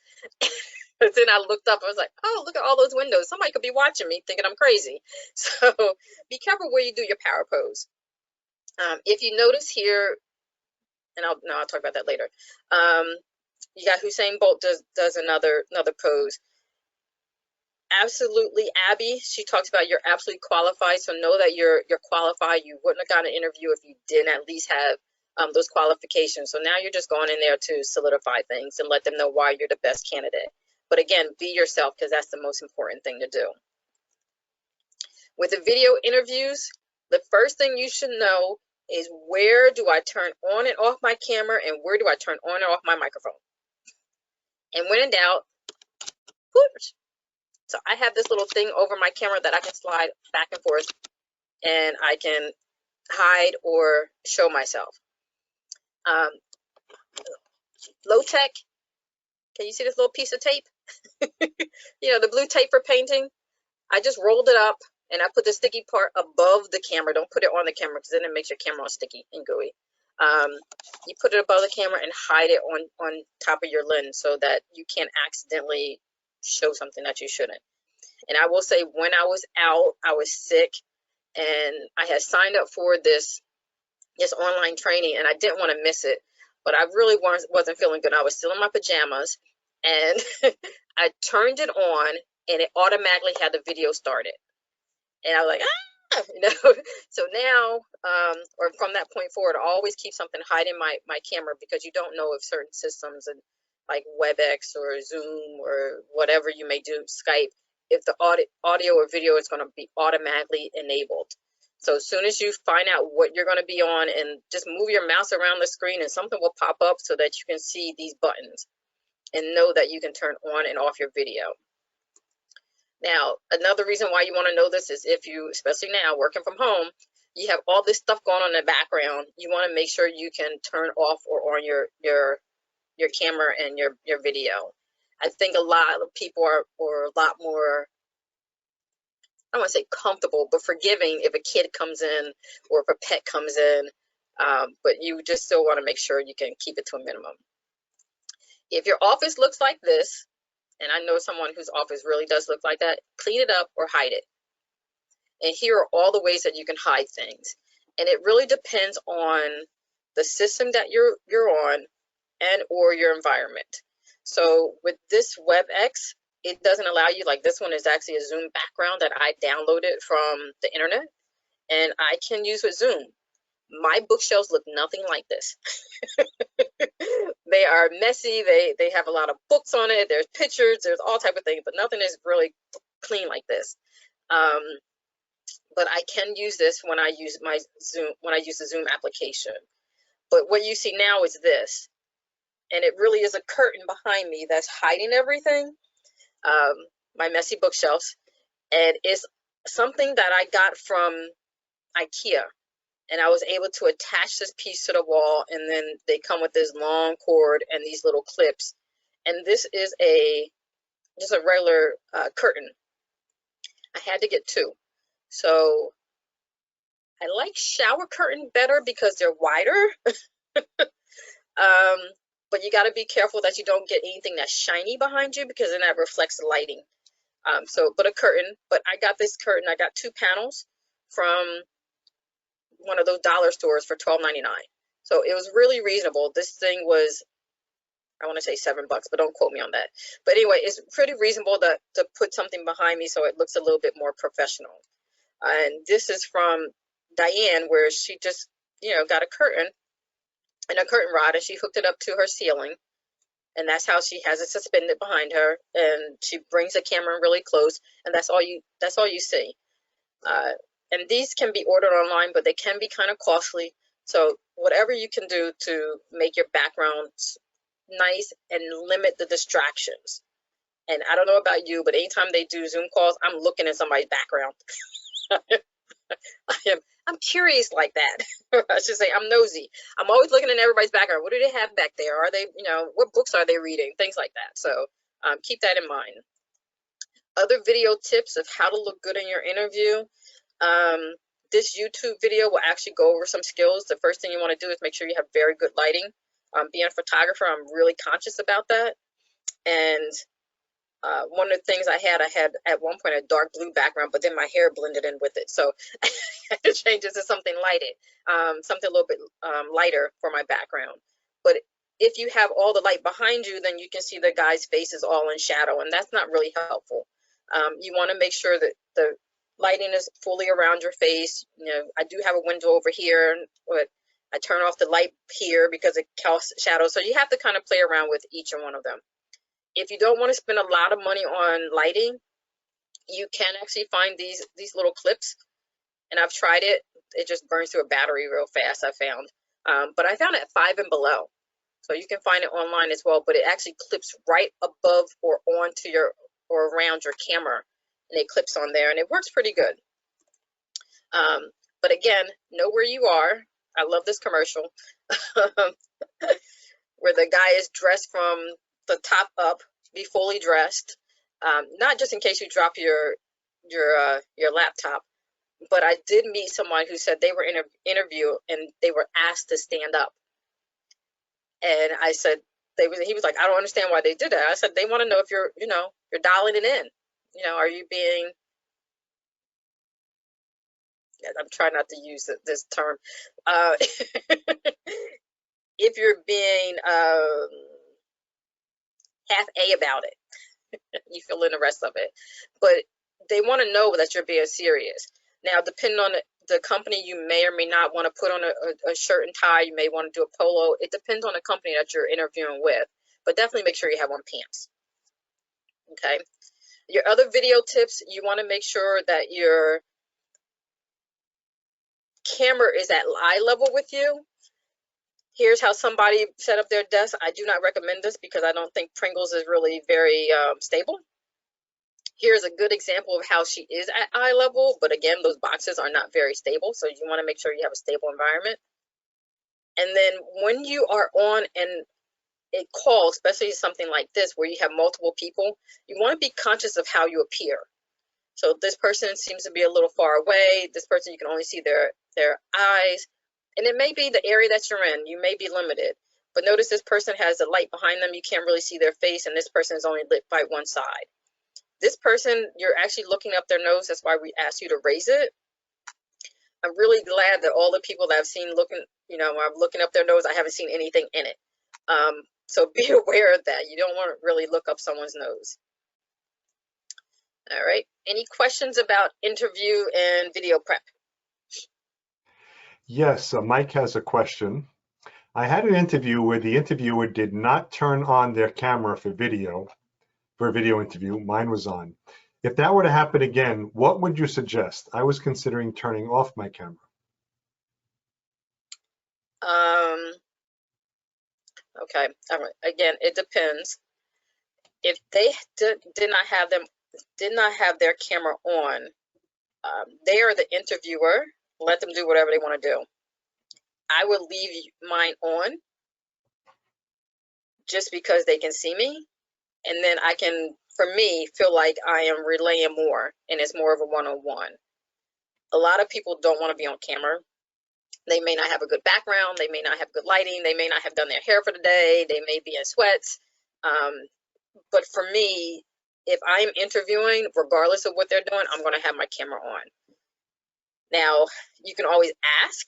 But then I looked up, I was like, oh, look at all those windows. Somebody could be watching me thinking I'm crazy. So be careful where you do your power pose. If you notice here, and I'll talk about that later. You got Usain Bolt does another pose. Absolutely, Abby, she talks about you're absolutely qualified, so know that you're qualified. You wouldn't have gotten an interview if you didn't at least have those qualifications. So now you're just going in there to solidify things and let them know why you're the best candidate. But again, be yourself, because that's the most important thing to do. With the video interviews, the first thing you should know is, where do I turn on and off my camera, and where do I turn on and off my microphone? And when in doubt, push. So I have this little thing over my camera that I can slide back and forth, and I can hide or show myself. Low tech, can you see this little piece of tape? You know, the blue tape for painting? I just rolled it up and I put the sticky part above the camera. Don't put it on the camera, because then it makes your camera all sticky and gooey. You put it above the camera and hide it on top of your lens so that you can't accidentally show something that you shouldn't. And I will say, when I was out, I was sick, and I had signed up for this online training, and I didn't want to miss it, but I really wasn't feeling good. I was still in my pajamas, and I turned it on, and it automatically had the video started. And I was like, you know. So now, or from that point forward, I always keep something hiding my camera, because you don't know if certain systems, and like WebEx or Zoom or whatever you may do, Skype, if the audio or video is going to be automatically enabled. So as soon as you find out what you're going to be on, and just move your mouse around the screen, and something will pop up so that you can see these buttons and know that you can turn on and off your video. Now, another reason why you want to know this is, if you, especially now working from home, you have all this stuff going on in the background, you want to make sure you can turn off or on your camera and your video. I think a lot of people are a lot more, I don't want to say comfortable, but forgiving if a kid comes in or if a pet comes in, but you just still want to make sure you can keep it to a minimum. If your office looks like this, and I know someone whose office really does look like that, clean it up or hide it. And here are all the ways that you can hide things. And it really depends on the system that you're on and or your environment. So with this WebEx, it doesn't allow you, like this one is actually a Zoom background that I downloaded from the internet, and I can use with Zoom. My bookshelves look nothing like this. They are messy. They have a lot of books on it. There's pictures. There's all type of things, but nothing is really clean like this. But I can use this when I use my Zoom, when I use the Zoom application. But what you see now is this, and it really is a curtain behind me that's hiding everything. My messy bookshelves, and it's something that I got from IKEA. and I was able to attach this piece to the wall, and then they come with this long cord and these little clips. And this is just a regular curtain. I had to get two. So I like shower curtain better because they're wider. But you got to be careful that you don't get anything that's shiny behind you, because then that reflects the lighting. But a curtain. But I got this curtain. I got two panels from one of those dollar stores for $12.99. So it was really reasonable. This thing was, I want to say $7, but don't quote me on that. But anyway, it's pretty reasonable to put something behind me so it looks a little bit more professional. And this is from Diane, where she just, got a curtain and a curtain rod, and she hooked it up to her ceiling. And that's how she has it suspended behind her. And she brings the camera really close, and that's all you see. And these can be ordered online, but they can be kind of costly. So whatever you can do to make your background nice and limit the distractions. And I don't know about you, but anytime they do Zoom calls, I'm looking at somebody's background. I'm curious like that. I should say I'm nosy. I'm always looking at everybody's background. What do they have back there? Are they, what books are they reading? Things like that. So keep that in mind. Other video tips of how to look good in your interview. This YouTube video will actually go over some skills. The first thing you want to do is make sure you have very good lighting. Being a photographer, I'm really conscious about that. And one of the things I had at one point a dark blue background, but then my hair blended in with it. So I had to change it to something lighted, something a little bit lighter for my background. But if you have all the light behind you, then you can see the guy's face is all in shadow, and that's not really helpful. You want to make sure that the lighting is fully around your face. I do have a window over here, but I turn off the light here because it casts shadow. So you have to kind of play around with each and one of them. If you don't want to spend a lot of money on lighting, you can actually find these little clips. And I've tried it. It just burns through a battery real fast, I found. But I found it at 5 and below. So you can find it online as well, but it actually clips right above or onto or around your camera. And it clips on there, and it works pretty good. But again, know where you are. I love this commercial where the guy is dressed from the top up, be fully dressed, not just in case you drop your laptop. But I did meet someone who said they were in an interview and they were asked to stand up. And I said, he was like, I don't understand why they did that. I said, they want to know if you're dialing it in. Are you being, I'm trying not to use this term. If you're being half about it, you fill in the rest of it. But they want to know that you're being serious. Now, depending on the company, you may or may not want to put on a shirt and tie. You may want to do a polo. It depends on the company that you're interviewing with. But definitely make sure you have on pants. Okay. Your other video tips, you want to make sure that your camera is at eye level with you. Here's how somebody set up their desk. I do not recommend this because I don't think Pringles is really very stable. Here's a good example of how she is at eye level, but again, those boxes are not very stable, so you want to make sure you have a stable environment. And then when you are on a call, especially something like this where you have multiple people, you want to be conscious of how you appear. So this person seems to be a little far away. This person, you can only see their eyes. And it may be the area that you're in. You may be limited. But notice this person has a light behind them. You can't really see their face, and this person is only lit by one side. This person, you're actually looking up their nose. That's why we asked you to raise it. I'm really glad that all the people that I've seen I'm looking up their nose, I haven't seen anything in it. So be aware of that. You don't want to really look up someone's nose. All right. Any questions about interview and video prep? Yes, Mike has a question. I had an interview where the interviewer did not turn on their camera for a video interview. Mine was on. If that were to happen again, what would you suggest? I was considering turning off my camera. Okay. All right. Again, it depends. If they did not have their camera on, they are the interviewer. Let them do whatever they want to do. I would leave mine on just because they can see me. And then I can, for me, feel like I am relaying more and it's more of a one-on-one. A lot of people don't want to be on camera. They may not have a good background. They may not have good lighting. They may not have done their hair for the day. They may be in sweats. But for me, if I'm interviewing, regardless of what they're doing, I'm going to have my camera on. Now, you can always ask,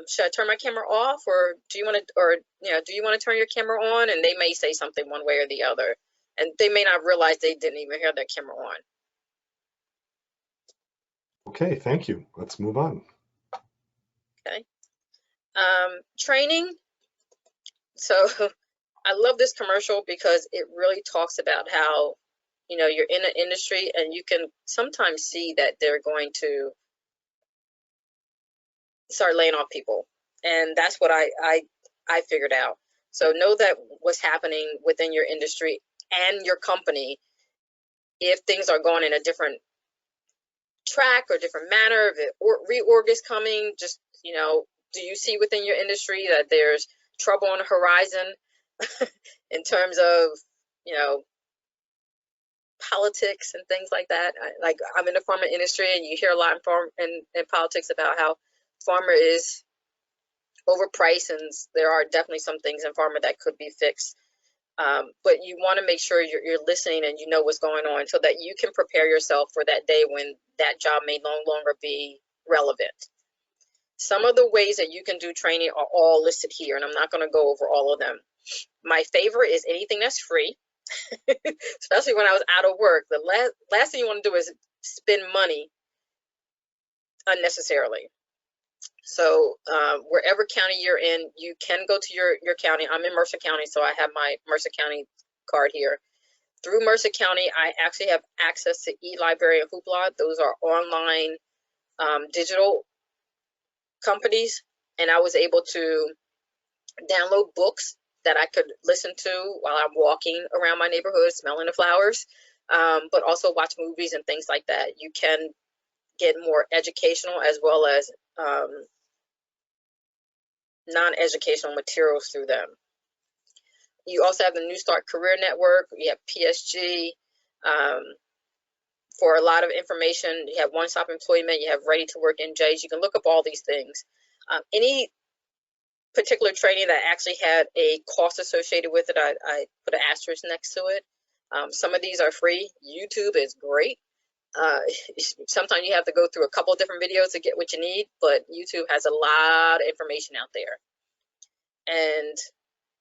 should I turn my camera off, or do you want to turn your camera on? And they may say something one way or the other, and they may not realize they didn't even hear their camera on. Okay, thank you. Let's move on. Okay. Training. So I love this commercial because it really talks about how, you're in an industry and you can sometimes see that they're going to start laying off people. And that's what I figured out. So know that what's happening within your industry and your company, if things are going in a different track or different manner, if reorg is coming, just, do you see within your industry that there's trouble on the horizon in terms of, politics and things like that? Like, I'm in the pharma industry, and you hear a lot in politics about how pharma is overpriced, and there are definitely some things in pharma that could be fixed. But you want to make sure you're listening and you know what's going on, so that you can prepare yourself for that day when that job may no longer be relevant. Some of the ways that you can do training are all listed here, and I'm not going to go over all of them. My favorite is anything that's free, especially when I was out of work. The last thing you want to do is spend money unnecessarily. So wherever county you're in, you can go to your county. I'm in Mercer County, so I have my Mercer County card here. Through Mercer County, I actually have access to eLibrary and Hoopla. Those are online digital companies, and I was able to download books that I could listen to while I'm walking around my neighborhood, smelling the flowers, but also watch movies and things like that. You can get more educational as well as non-educational materials through them. You also have the New Start Career Network. You have PSG. For a lot of information, you have One Stop Employment. You have Ready to Work NJs. You can look up all these things. Any particular training that actually had a cost associated with it, I put an asterisk next to it. Some of these are free. YouTube is great. Sometimes you have to go through a couple of different videos to get what you need, but YouTube has a lot of information out there. And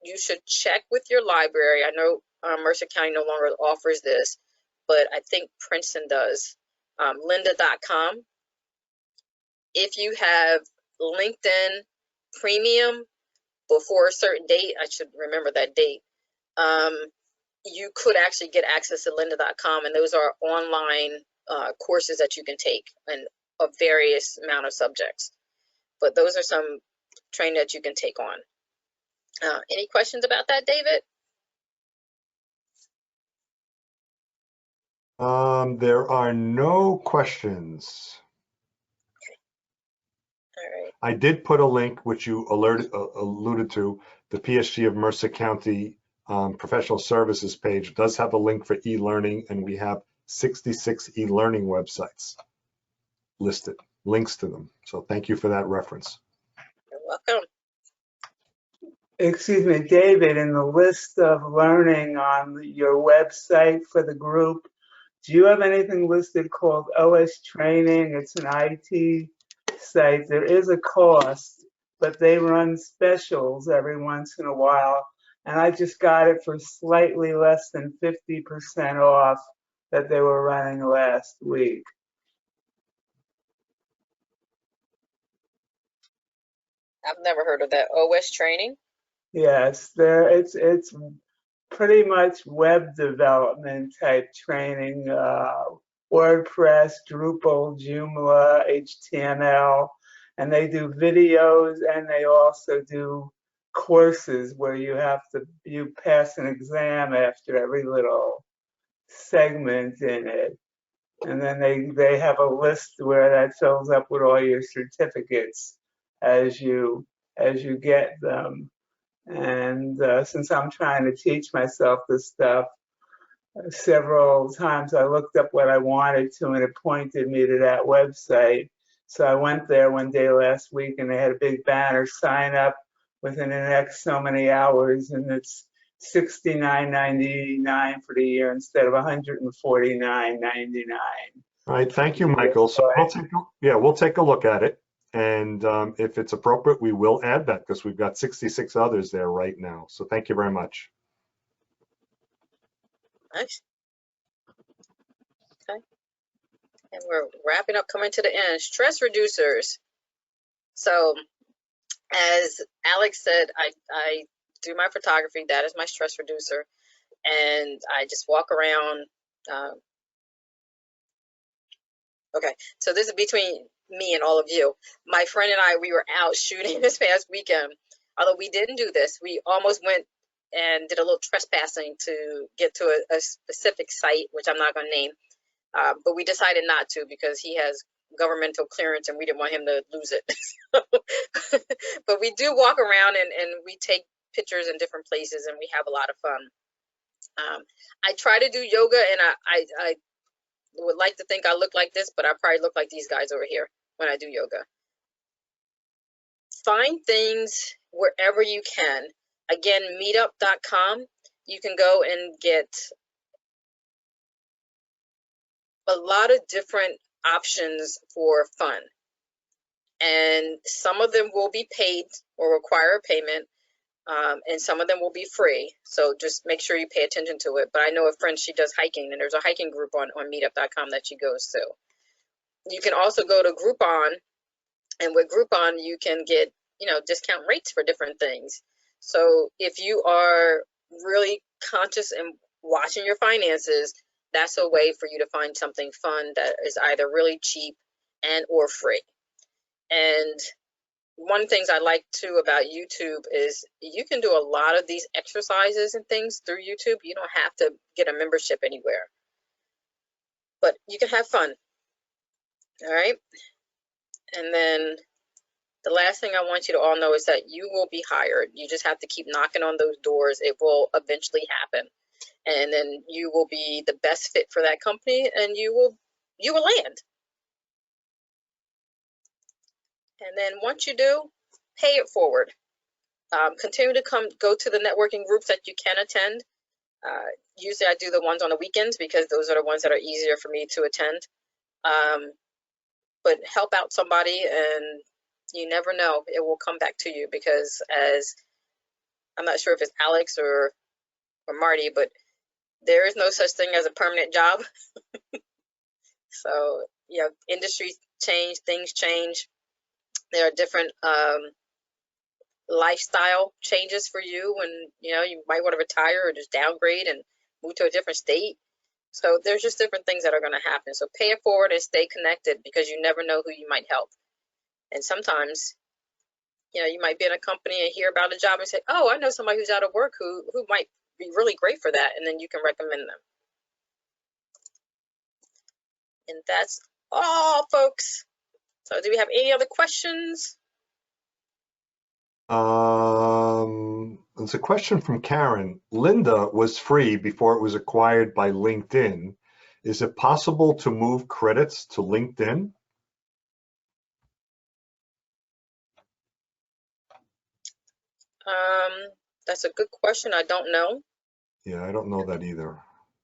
you should check with your library. I know Mercer County no longer offers this, but I think Princeton does. Lynda.com. If you have LinkedIn Premium before a certain date, I should remember that date, you could actually get access to Lynda.com, and those are online courses that you can take in a various amount of subjects. But those are some training that you can take on. Any questions about that, David? There are no questions. All right. I did put a link, which you alluded to, the PSG of Mercer County professional services page does have a link for e-learning, and we have 66 e-learning websites listed, links to them. So thank you for that reference. You're welcome. Excuse me, David, in the list of learning on your website for the group, do you have anything listed called OS Training? It's an IT site. There is a cost, but they run specials every once in a while. And I just got it for slightly less than 50% off that they were running last week. I've never heard of that. OS Training? Yes, it's pretty much web development type training, WordPress, Drupal, Joomla, HTML, and they do videos, and they also do courses where you pass an exam after every little segment in it. And then they have a list where that fills up with all your certificates as you get them. And since I'm trying to teach myself this stuff, several times I looked up what I wanted to, and it pointed me to that website. So I went there one day last week, and they had a big banner, sign up within the next so many hours, and it's $69.99 for the year instead of $149.99. All right, thank you, Michael. So we'll take a look at it. And if it's appropriate, we will add that because we've got 66 others there right now. So thank you very much. Nice. Okay. And we're wrapping up, coming to the end. Stress reducers. So as Alex said, I do my photography. That is my stress reducer. And I just walk around. Okay, so this is between me and all of you. My friend and I, we were out shooting this past weekend. Although we didn't do this, we almost went and did a little trespassing to get to a specific site, which I'm not going to name. But we decided not to because he has governmental clearance and we didn't want him to lose it. But we do walk around and we take pictures in different places and we have a lot of fun. I try to do yoga, and I would like to think I look like this, but I probably look like these guys over here when I do yoga. Find things wherever you can. Again, meetup.com. You can go and get a lot of different options for fun. And some of them will be paid or require a payment, and some of them will be free. So just make sure you pay attention to it. But I know a friend, she does hiking, and there's a hiking group on meetup.com that she goes to. You can also go to Groupon, and with Groupon, you can get, discount rates for different things. So if you are really conscious and watching your finances, that's a way for you to find something fun that is either really cheap and or free. And one of the things I like too about YouTube is you can do a lot of these exercises and things through YouTube. You don't have to get a membership anywhere, but you can have fun. All right. And then the last thing I want you to all know is that you will be hired. You just have to keep knocking on those doors. It will eventually happen. And then you will be the best fit for that company, and you will land. And then once you do, pay it forward. Continue to go to the networking groups that you can attend. Usually I do the ones on the weekends because those are the ones that are easier for me to attend. But help out somebody, and you never know, it will come back to you, because as I'm not sure if it's Alex or Marty, but there is no such thing as a permanent job. So, industries change, things change. There are different lifestyle changes for you, and you might want to retire or just downgrade and move to a different state. So there's just different things that are going to happen. So pay it forward and stay connected, because you never know who you might help. And sometimes, you might be in a company and hear about a job and say, oh, I know somebody who's out of work who might be really great for that. And then you can recommend them. And that's all, folks. So do we have any other questions? There's a question from Karen. Linda was free before it was acquired by LinkedIn. Is it possible to move credits to LinkedIn? That's a good question. I don't know. Yeah, I don't know that either.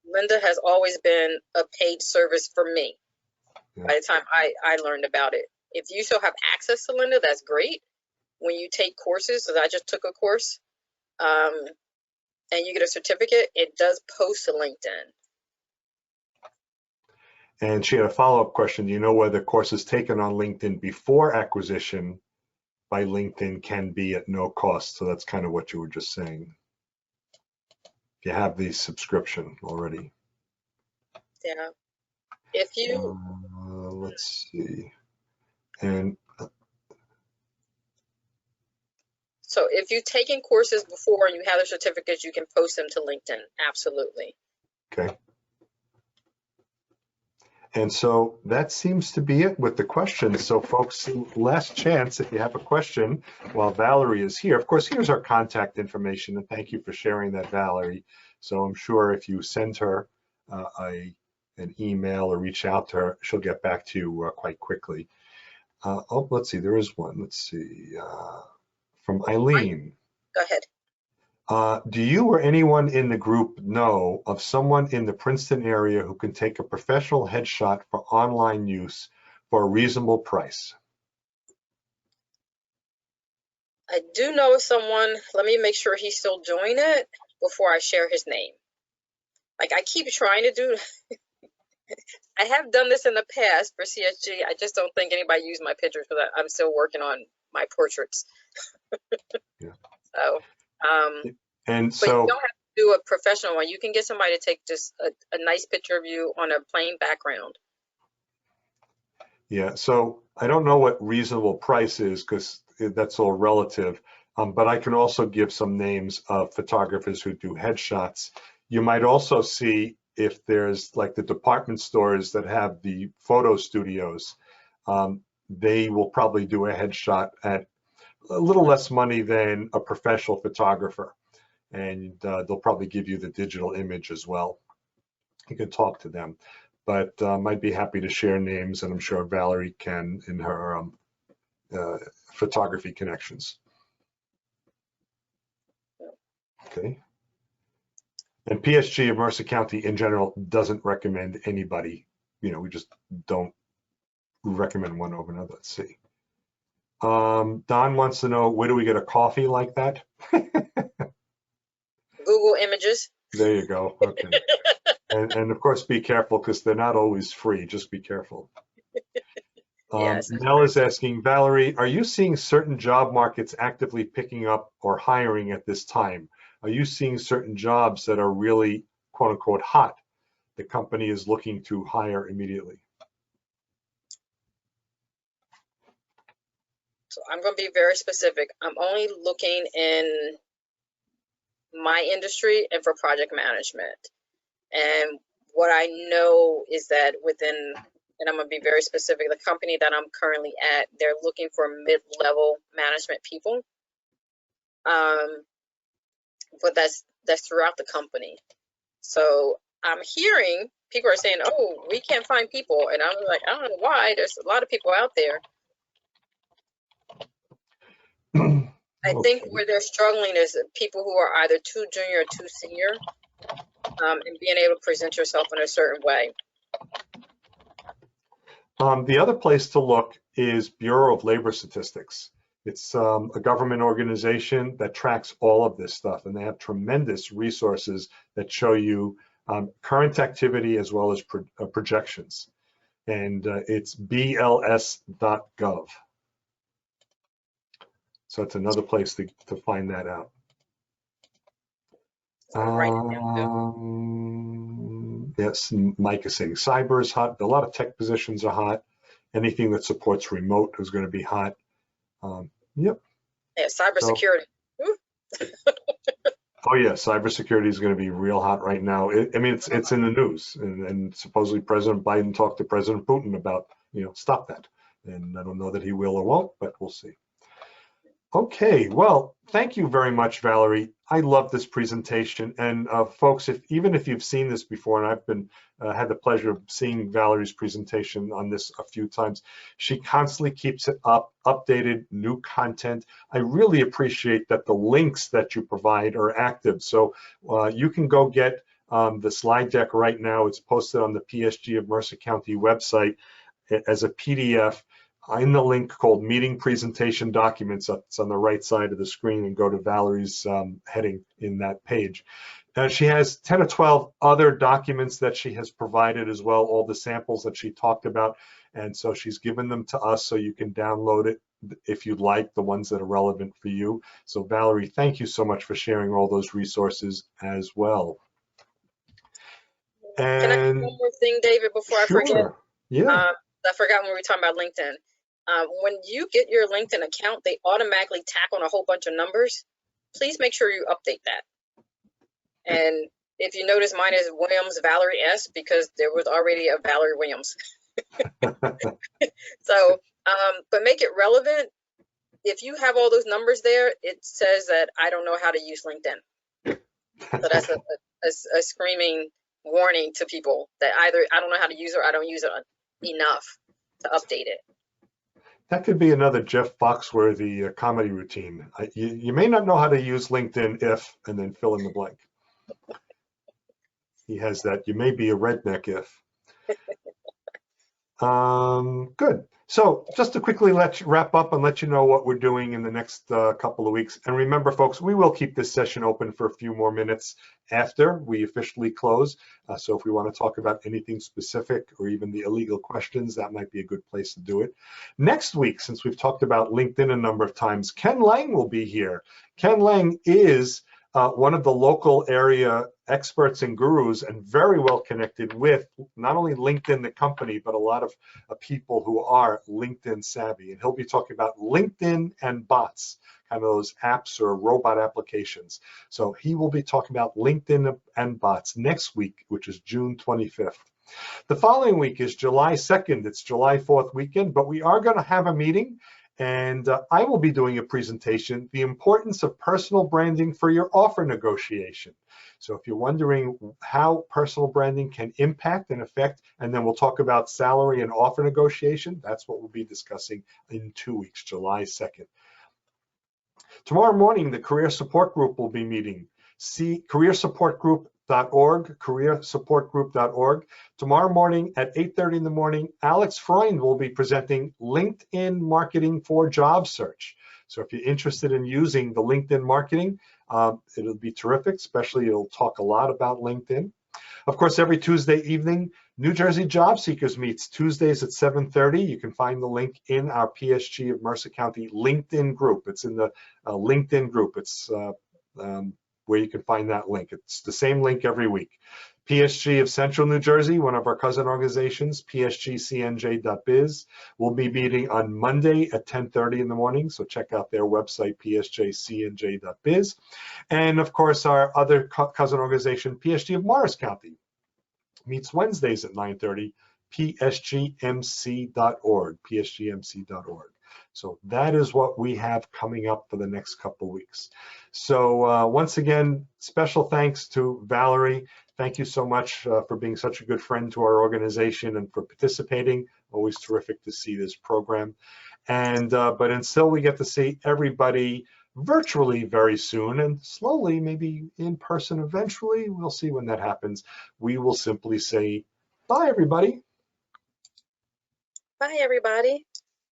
Linda has always been a paid service for me. Yeah. By the time I learned about it. If you still have access to Linda, that's great. When you take courses, so I just took a course, and you get a certificate, it does post to LinkedIn. And she had a follow-up question. Do you know whether courses taken on LinkedIn before acquisition by LinkedIn can be at no cost? So that's kind of what you were just saying. If you have the subscription already. Yeah. If you let's see. And so if you've taken courses before and you have the certificates, you can post them to LinkedIn. Absolutely. Okay. And so that seems to be it with the questions. So folks, last chance if you have a question while Valerie is here. Of course, here's our contact information, and thank you for sharing that, Valerie. So I'm sure if you send her an email or reach out to her, she'll get back to you quite quickly. Oh, let's see, there is one. Let's see, from Eileen. Go ahead. Do you or anyone in the group know of someone in the Princeton area who can take a professional headshot for online use for a reasonable price? I do know of someone. Let me make sure he's still doing it before I share his name. Like, I keep trying to do, I have done this in the past for CSG. I just don't think anybody used my pictures because I'm still working on my portraits. Yeah. So, and but so you don't have to do a professional one. You can get somebody to take just a nice picture of you on a plain background. yeah, so I don't know what reasonable price is because that's all relative, but I can also give some names of photographers who do headshots. You might also see if there's like the department stores that have the photo studios, they will probably do a headshot at a little less money than a professional photographer. And they'll probably give you the digital image as well. You can talk to them, but I'd be happy to share names, and I'm sure Valerie can in her photography connections. Okay. And PSG of Mercer County in general doesn't recommend anybody. You know, we just don't recommend one over another. Let's see. Don wants to know, where do we get a coffee like that? Google Images. There you go. Okay. And of course, be careful because they're not always free. Just be careful. Yes. Mel is asking, Valerie, are you seeing certain job markets actively picking up or hiring at this time? Are you seeing certain jobs that are really, quote unquote, hot? The company is looking to hire immediately. So I'm going to be very specific. I'm only looking in my industry and for project management. And what I know is that within, and I'm going to be very specific, the company that I'm currently at, they're looking for mid-level management people. But that's throughout the company. So I'm hearing people are saying, oh, we can't find people. And I'm like, I don't know why. There's a lot of people out there. I think where they're struggling is people who are either too junior or too senior, and being able to present yourself in a certain way. The other place to look is Bureau of Labor Statistics. It's a government organization that tracks all of this stuff, and they have tremendous resources that show you current activity as well as projections. And it's bls.gov. So it's another place to find that out. Yes, Mike is saying cyber is hot. A lot of tech positions are hot. Anything that supports remote is going to be hot. Yep. Yeah, cybersecurity. Oh yeah, cybersecurity is going to be real hot right now. I mean, it's in the news, and supposedly President Biden talked to President Putin about, stop that. And I don't know that he will or won't, but we'll see. Okay, well, thank you very much, Valerie. I love this presentation, and folks, even if you've seen this before, and I've been had the pleasure of seeing Valerie's presentation on this a few times, she constantly keeps it updated, new content. I really appreciate that the links that you provide are active, so you can go get the slide deck right now. It's posted on the PSG of Mercer County website as a PDF. In the link called Meeting Presentation Documents. It's on the right side of the screen, and go to Valerie's heading in that page. She has 10 or 12 other documents that she has provided as well, all the samples that she talked about. And so she's given them to us so you can download it if you'd like, the ones that are relevant for you. So Valerie, thank you so much for sharing all those resources as well. And can I do one more thing, David, before I forget? Yeah. I forgot when we were talking about LinkedIn. When you get your LinkedIn account, they automatically tack on a whole bunch of numbers. Please make sure you update that. And If you notice, mine is Williams Valerie S because there was already a Valerie Williams. So, but make it relevant. If you have all those numbers there, it says that I don't know how to use LinkedIn. So that's a screaming warning to people that either I don't know how to use it or I don't use it enough to update it. That could be another Jeff Foxworthy comedy routine. You may not know how to use LinkedIn if, and then fill in the blank. He has that. You may be a redneck if. Good. So just to quickly wrap up and let you know what we're doing in the next couple of weeks. And remember, folks, we will keep this session open for a few more minutes after we officially close. So if we want to talk about anything specific or even the illegal questions, that might be a good place to do it. Next week, since we've talked about LinkedIn a number of times, Ken Lang will be here. Ken Lang is one of the local area experts and gurus and very well connected with not only LinkedIn, the company, but a lot of people who are LinkedIn savvy. And he'll be talking about LinkedIn and bots, kind of those apps or robot applications. So he will be talking about LinkedIn and bots next week, which is June 25th. The following week is July 2nd. It's July 4th weekend, but we are going to have a meeting. And I will be doing a presentation, the importance of personal branding for your offer negotiation. So if you're wondering how personal branding can impact and affect, and then we'll talk about salary and offer negotiation, that's what we'll be discussing in 2 weeks, July 2nd. Tomorrow morning, the Career Support Group will be meeting. See careersupportgroup.org, careersupportgroup.org. Tomorrow morning at 8:30 in the morning, Alex Freund will be presenting LinkedIn Marketing for Job Search. So if you're interested in using the LinkedIn marketing, it'll be terrific, especially it'll talk a lot about LinkedIn. Of course, every Tuesday evening, New Jersey Job Seekers meets Tuesdays at 7:30. You can find the link in our PSG of Mercer County LinkedIn group. It's in the LinkedIn group. It's where you can find that link. It's the same link every week. PSG of Central New Jersey, one of our cousin organizations, psgcnj.biz, will be meeting on Monday at 10:30 in the morning. So check out their website, psgcnj.biz. And of course, our other cousin organization, PSG of Morris County, meets Wednesdays at 9:30, psgmc.org, psgmc.org. So that is what we have coming up for the next couple of weeks. So once again, special thanks to Valerie. Thank you so much for being such a good friend to our organization and for participating. Always terrific to see this program. And but until we get to see everybody virtually very soon and slowly, maybe in person eventually, we'll see when that happens. We will simply say bye, everybody. Bye, everybody.